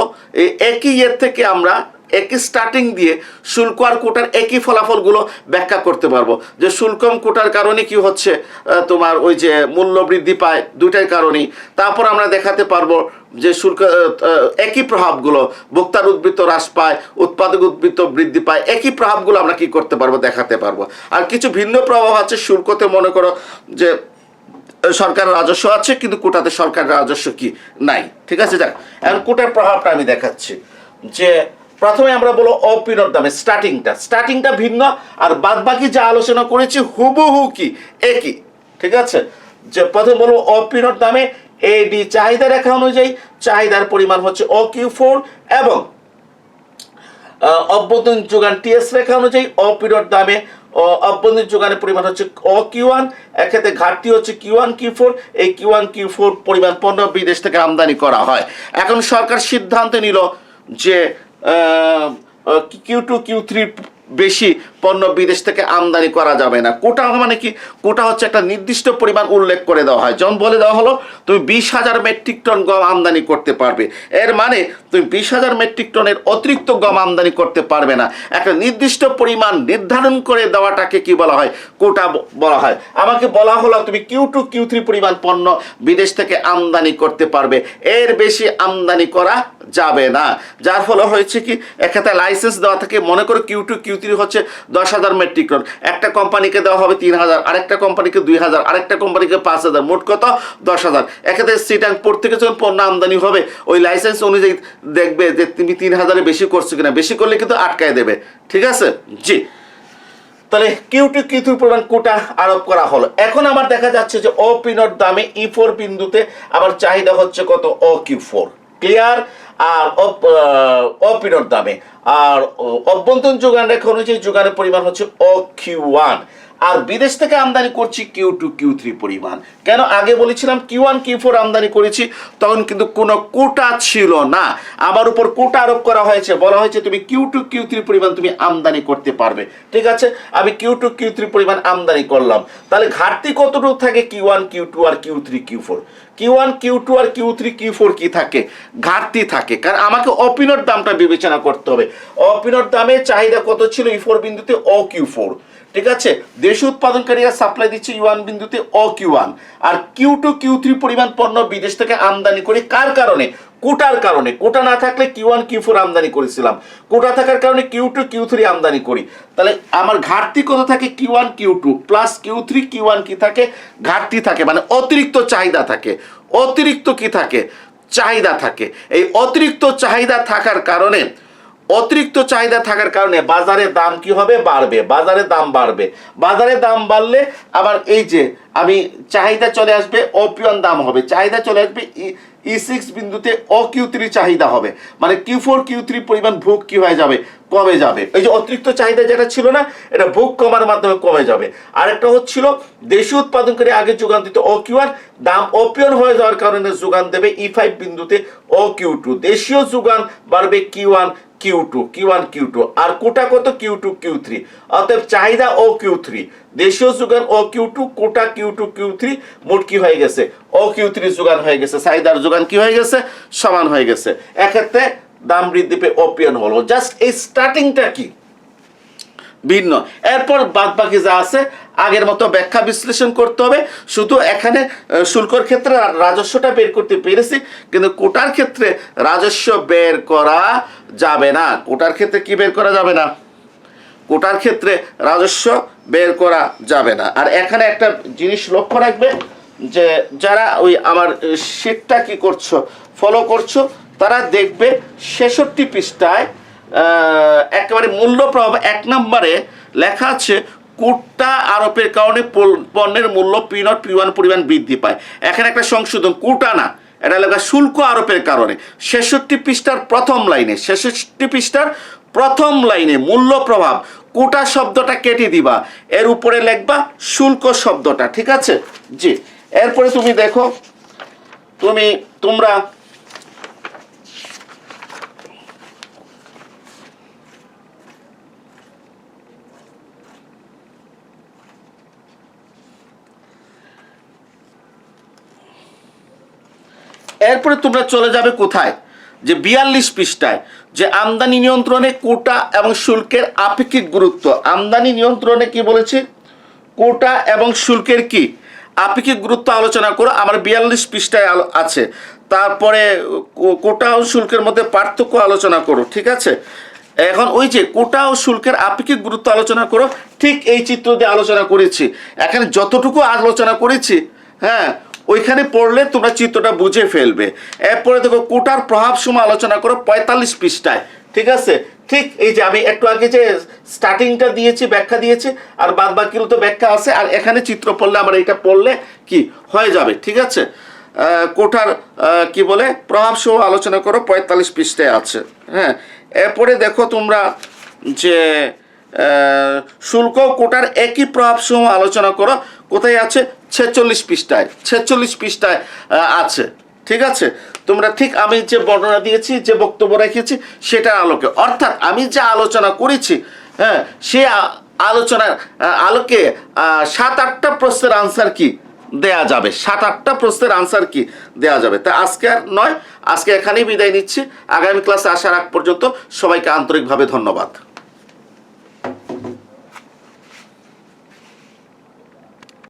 একই ইয়ের থেকে আমরা একই স্টার্টিং দিয়ে শুল্ক আর কোটার একই ফলাফলগুলো ব্যাখ্যা করতে পারবো। যে শুল্কম কোটার কারণে কি হচ্ছে, তোমার ওই যে মূল্য বৃদ্ধি পায়, দুইটার কারণেই। তারপর আমরা দেখাতে পারবো যে শুল্ক একই প্রভাবগুলো, ভোক্তার উদ্বৃত্ত হ্রাস পায়, উৎপাদক উদ্বৃত্ত বৃদ্ধি পায়, একই প্রভাবগুলো আমরা কি করতে পারবো, দেখাতে পারবো। আর কিছু ভিন্ন প্রভাব আছে শুল্কতে, মনে করো যে সরকারের রাজস্ব আছে কিন্তু কোটাতে সরকারের রাজস্ব কি নাই। ঠিক আছে, যাক এখন কোটার প্রভাবটা আমি দেখাচ্ছি। যে প্রথমে আমরা বলবো অপিনর দামে স্টার্টিংটা ভিন্ন, আর বাদ বাকি যা আলোচনা করেছি হুবহু কি একই। ঠিক আছে, যে প্রথমে বলবো অপিনর দামে এডি চাহিদা রেখা অনুযায়ী চাহিদার পরিমাণ হচ্ছে OQ4 এবং অভ্যন্তরীণ যোগান টিএস রেখা অনুযায়ী অপিনর দামে অভ্যন্তরীণ যোগানের পরিমাণ হচ্ছে OQ1, এক্ষেত্রে ঘাটতি হচ্ছে Q1 Q4। এই Q1 Q4 পরিমাণ পণ্য বিদেশ থেকে আমদানি করা হয়। এখন সরকার সিদ্ধান্ত নিল যে Q2 Q3 বেশি পণ্য বিদেশ থেকে আমদানি করা যাবে না। কোটা মানে কি? কোটা হচ্ছে একটা নির্দিষ্ট পরিমাণ উল্লেখ করে দেওয়া হয়, যেমন বলে দেওয়া হলো তুমি 20,000 মেট্রিক টন গম আমদানি করতে পারবে, এর মানে তুমি 20,000 মেট্রিক টনের অতিরিক্ত গম আমদানি করতে পারবে না। একটা নির্দিষ্ট পরিমাণ নির্ধারণ করে দেওয়াটাকে কি বলা হয়? কোটা বলা হয়। আমাকে বলা হলো তুমি Q2 Q3 পরিমাণ পণ্য বিদেশ থেকে আমদানি করতে পারবে, এর বেশি আমদানি করা যাবে না। যার ফলে হয়েছে কি, এক্ষেত্রে লাইসেন্স দেওয়া থাকে, মনে করো Q2 Q3 হচ্ছে 10,000 মেট্রিক টন, একটা কোম্পানিকে দেওয়া হবে 3,000, আরেকটা কোম্পানিকে 2,000, আরেকটা কোম্পানিকে 5,000, মোট কত? 10,000। এক্ষেত্রে চিটাগং থেকে যখন পণ্য আমদানি হবে ওই লাইসেন্স অনুযায়ী দেখবে যে তুমি 3,000 বেশি করছো কিনা, বেশি করলে কিন্তু আটকায় দেবে। ঠিক আছে? জি, তাহলে Q2 Q3 পরিমাণ কোটা আরোপ করা হলো। এখন আমার দেখা যাচ্ছে যে অপিনট দামে E4 বিন্দুতে আমার চাহিদা হচ্ছে কত? OQ4, clear? আর অপিনট দামে আর অভ্যন্তরীণ যোগান রেখা অনুযায়ী যোগানের পরিমাণ হচ্ছে OQ1, আর বিদেশ থেকে আমদানি করছি Q2 Q3 পরিমাণ। কেন? আগে বলেছিলাম Q1 Q4 আমদানি করেছি, তখন কিন্তু কোনো কোটা ছিল না, আমার উপর কোটা আরোপ করা হয়েছে, বলা হয়েছে তুমি Q2 Q3 পরিমাণ তুমি আমদানি করতে পারবে। ঠিক আছে, আমি Q2 Q3 পরিমাণ আমদানি করলাম, তাহলে ঘাটতি কতটুকু থাকে? Q1 Q2 আর Q3 Q4। Q1 Q2 আর Q3 Q4 কি থাকে? ঘাটতি থাকে, কারণ আমাকে অপিনট দামটা বিবেচনা করতে হবে। অপিনট দামে চাহিদা কত ছিল E4 বিন্দুতে? OQ4। ঠিক আছে, দেশীয় উৎপাদনকারীরা সাপ্লাই দিচ্ছে E1 বিন্দুতে OQ1, আর Q2 Q3 পরিমাণ পণ্য বিদেশ থেকে আমদানি করি কার কারণে? কোটার কারণে। কোটা না থাকলে Q1 Q4 আমদানি করেছিলাম, কোটা থাকার কারণে Q2 Q3 আমদানি করি, তাহলে আমার ঘাটতি কত থাকে? Q1 Q2 plus Q3 Q1 কি থাকে? ঘাটতি থাকে, মানে অতিরিক্ত চাহিদা থাকে। অতিরিক্ত কি থাকে? চাহিদা থাকে। এই অতিরিক্ত চাহিদা থাকার কারণে বাজারে দাম কি হবে? বাড়বে। বাজারে দাম বাড়বে, বাজারে দাম বাড়লে আবার এই যে আমি চাহিদা চলে আসবে, OP1 দাম হবে, চাহিদা চলে আসবে E6 বিন্দুতে OQ3 চাহিদা হবে, মানে Q4 Q3 পরিমাণ ভোগ কি হয়ে যাবে? কমে যাবে। এই যে অতিরিক্ত চাহিদা যেটা ছিল না, এটা ভোগ কমার মাধ্যমে কমে যাবে। আরেকটা হচ্ছিল দেশীয় উৎপাদনকারী আগে যোগান দিত OQ1, দাম OP1 হয়ে যাওয়ার কারণে যোগান দেবে E5 বিন্দুতে OQ2, দেশীয় যোগান বাড়বে Q1 Q2, আর কোটা কত? Q2 Q3, অতএব চাহিদা OQ3, দেশীয় যোগান OQ2, কোটা Q2 Q3, মোট কি হয়ে গেছে? OQ3 যোগান হয়ে গেছে, চাহিদার যোগান কি হয়ে গেছে? সমান হয়ে গেছে। এক্ষেত্রে দাম বৃদ্ধি পেয়ে OP1 হলো। জাস্ট এই স্টার্টিংটা কি ভিন্ন, এরপর বাদ বাকি যা আছে আগের মতো ব্যাখ্যা বিশ্লেষণ করতে হবে। শুধু এখানে শুল্কর ক্ষেত্রে রাজস্বটা বের করতে পেরেছি, কিন্তু কোটার ক্ষেত্রে রাজস্ব বের করা যাবে না। কোটার ক্ষেত্রে কি বের করা যাবে না? কোটার ক্ষেত্রে রাজস্ব বের করা যাবে না। আর এখানে একটা জিনিস লক্ষ্য রাখবে, যে যারা ওই আমার শীটটা কি করছো, ফলো করছো, তারা দেখবে 66 পৃষ্ঠায় একেবারে মূল্য প্রভাব 1 নম্বরে লেখা আছে কোটা আরোপের কারণে পণ্যের মূল্য P0 P1 পরিমাণ বৃদ্ধি পায়। এখানে একটা সংশোধন, কোটা না, এটা লেখা শুল্ক আরোপের কারণে। 66 পৃষ্ঠার প্রথম লাইনে, 66 পৃষ্ঠার প্রথম লাইনে মূল্য প্রভাব, কোটা শব্দটা কেটে দিবা, এর উপরে লিখবা শুল্ক শব্দটা। ঠিক আছে? জি, এরপরে তুমি দেখো, তোমরা এরপরে তোমরা চলে যাবে কোথায়? যে 42 পৃষ্ঠায়, যে আমদানি নিয়ন্ত্রণে কোটা এবং শুল্কের আপেক্ষিক গুরুত্ব। আমদানি নিয়ন্ত্রণে কি বলেছে? কোটা এবং শুল্কের কি আপেক্ষিক গুরুত্ব আলোচনা করো, আমার 42 পৃষ্ঠায় আছে। তারপরে কোটা ও শুল্কের মধ্যে পার্থক্য আলোচনা করো। ঠিক আছে, এখন ওই যে কোটা ও শুল্কের আপেক্ষিক গুরুত্ব আলোচনা করো, ঠিক এই চিত্র দিয়ে আলোচনা করেছি। এখানে যতটুকু আলোচনা করেছি, হ্যাঁ, ওইখানে পড়লে তোমরা চিত্রটা বুঝে ফেলবে। এরপরে দেখো কোটার প্রভাব সময় আলোচনা করো 45 পৃষ্ঠায়। ঠিক আছে, ঠিক এই যে আমি একটু আগে যে স্টার্টিংটা দিয়েছি, ব্যাখ্যা দিয়েছি, আর বাদ বাকিগুলো তো ব্যাখ্যা আছে, আর এখানে চিত্র পড়লে আমার এইটা পড়লে কি হয়ে যাবে। ঠিক আছে, কোটার কি বলে প্রভাব সহ আলোচনা করো 45 পৃষ্ঠায় আছে। হ্যাঁ, এরপরে দেখো তোমরা যে শুল্ক কোটার একই প্রভাব সহ আলোচনা করো, কোথায় আছে? 46 পৃষ্ঠায়, 46 পৃষ্ঠায় আছে। ঠিক আছে, তোমরা ঠিক আমি যে বর্ণনা দিয়েছি, যে বক্তব্য রেখেছি সেটার আলোকে, অর্থাৎ আমি যে আলোচনা করেছি, হ্যাঁ, সে আলোচনার আলোকে 7-8টা প্রশ্নের আনসার কি দেয়া যাবে, 7-8টা প্রশ্নের আনসার কি দেয়া যাবে। তা আজকে আর নয়, আজকে এখানেই বিদায় নিচ্ছি। আগামী ক্লাসে আসার আগ পর্যন্ত সবাইকে আন্তরিকভাবে ধন্যবাদ।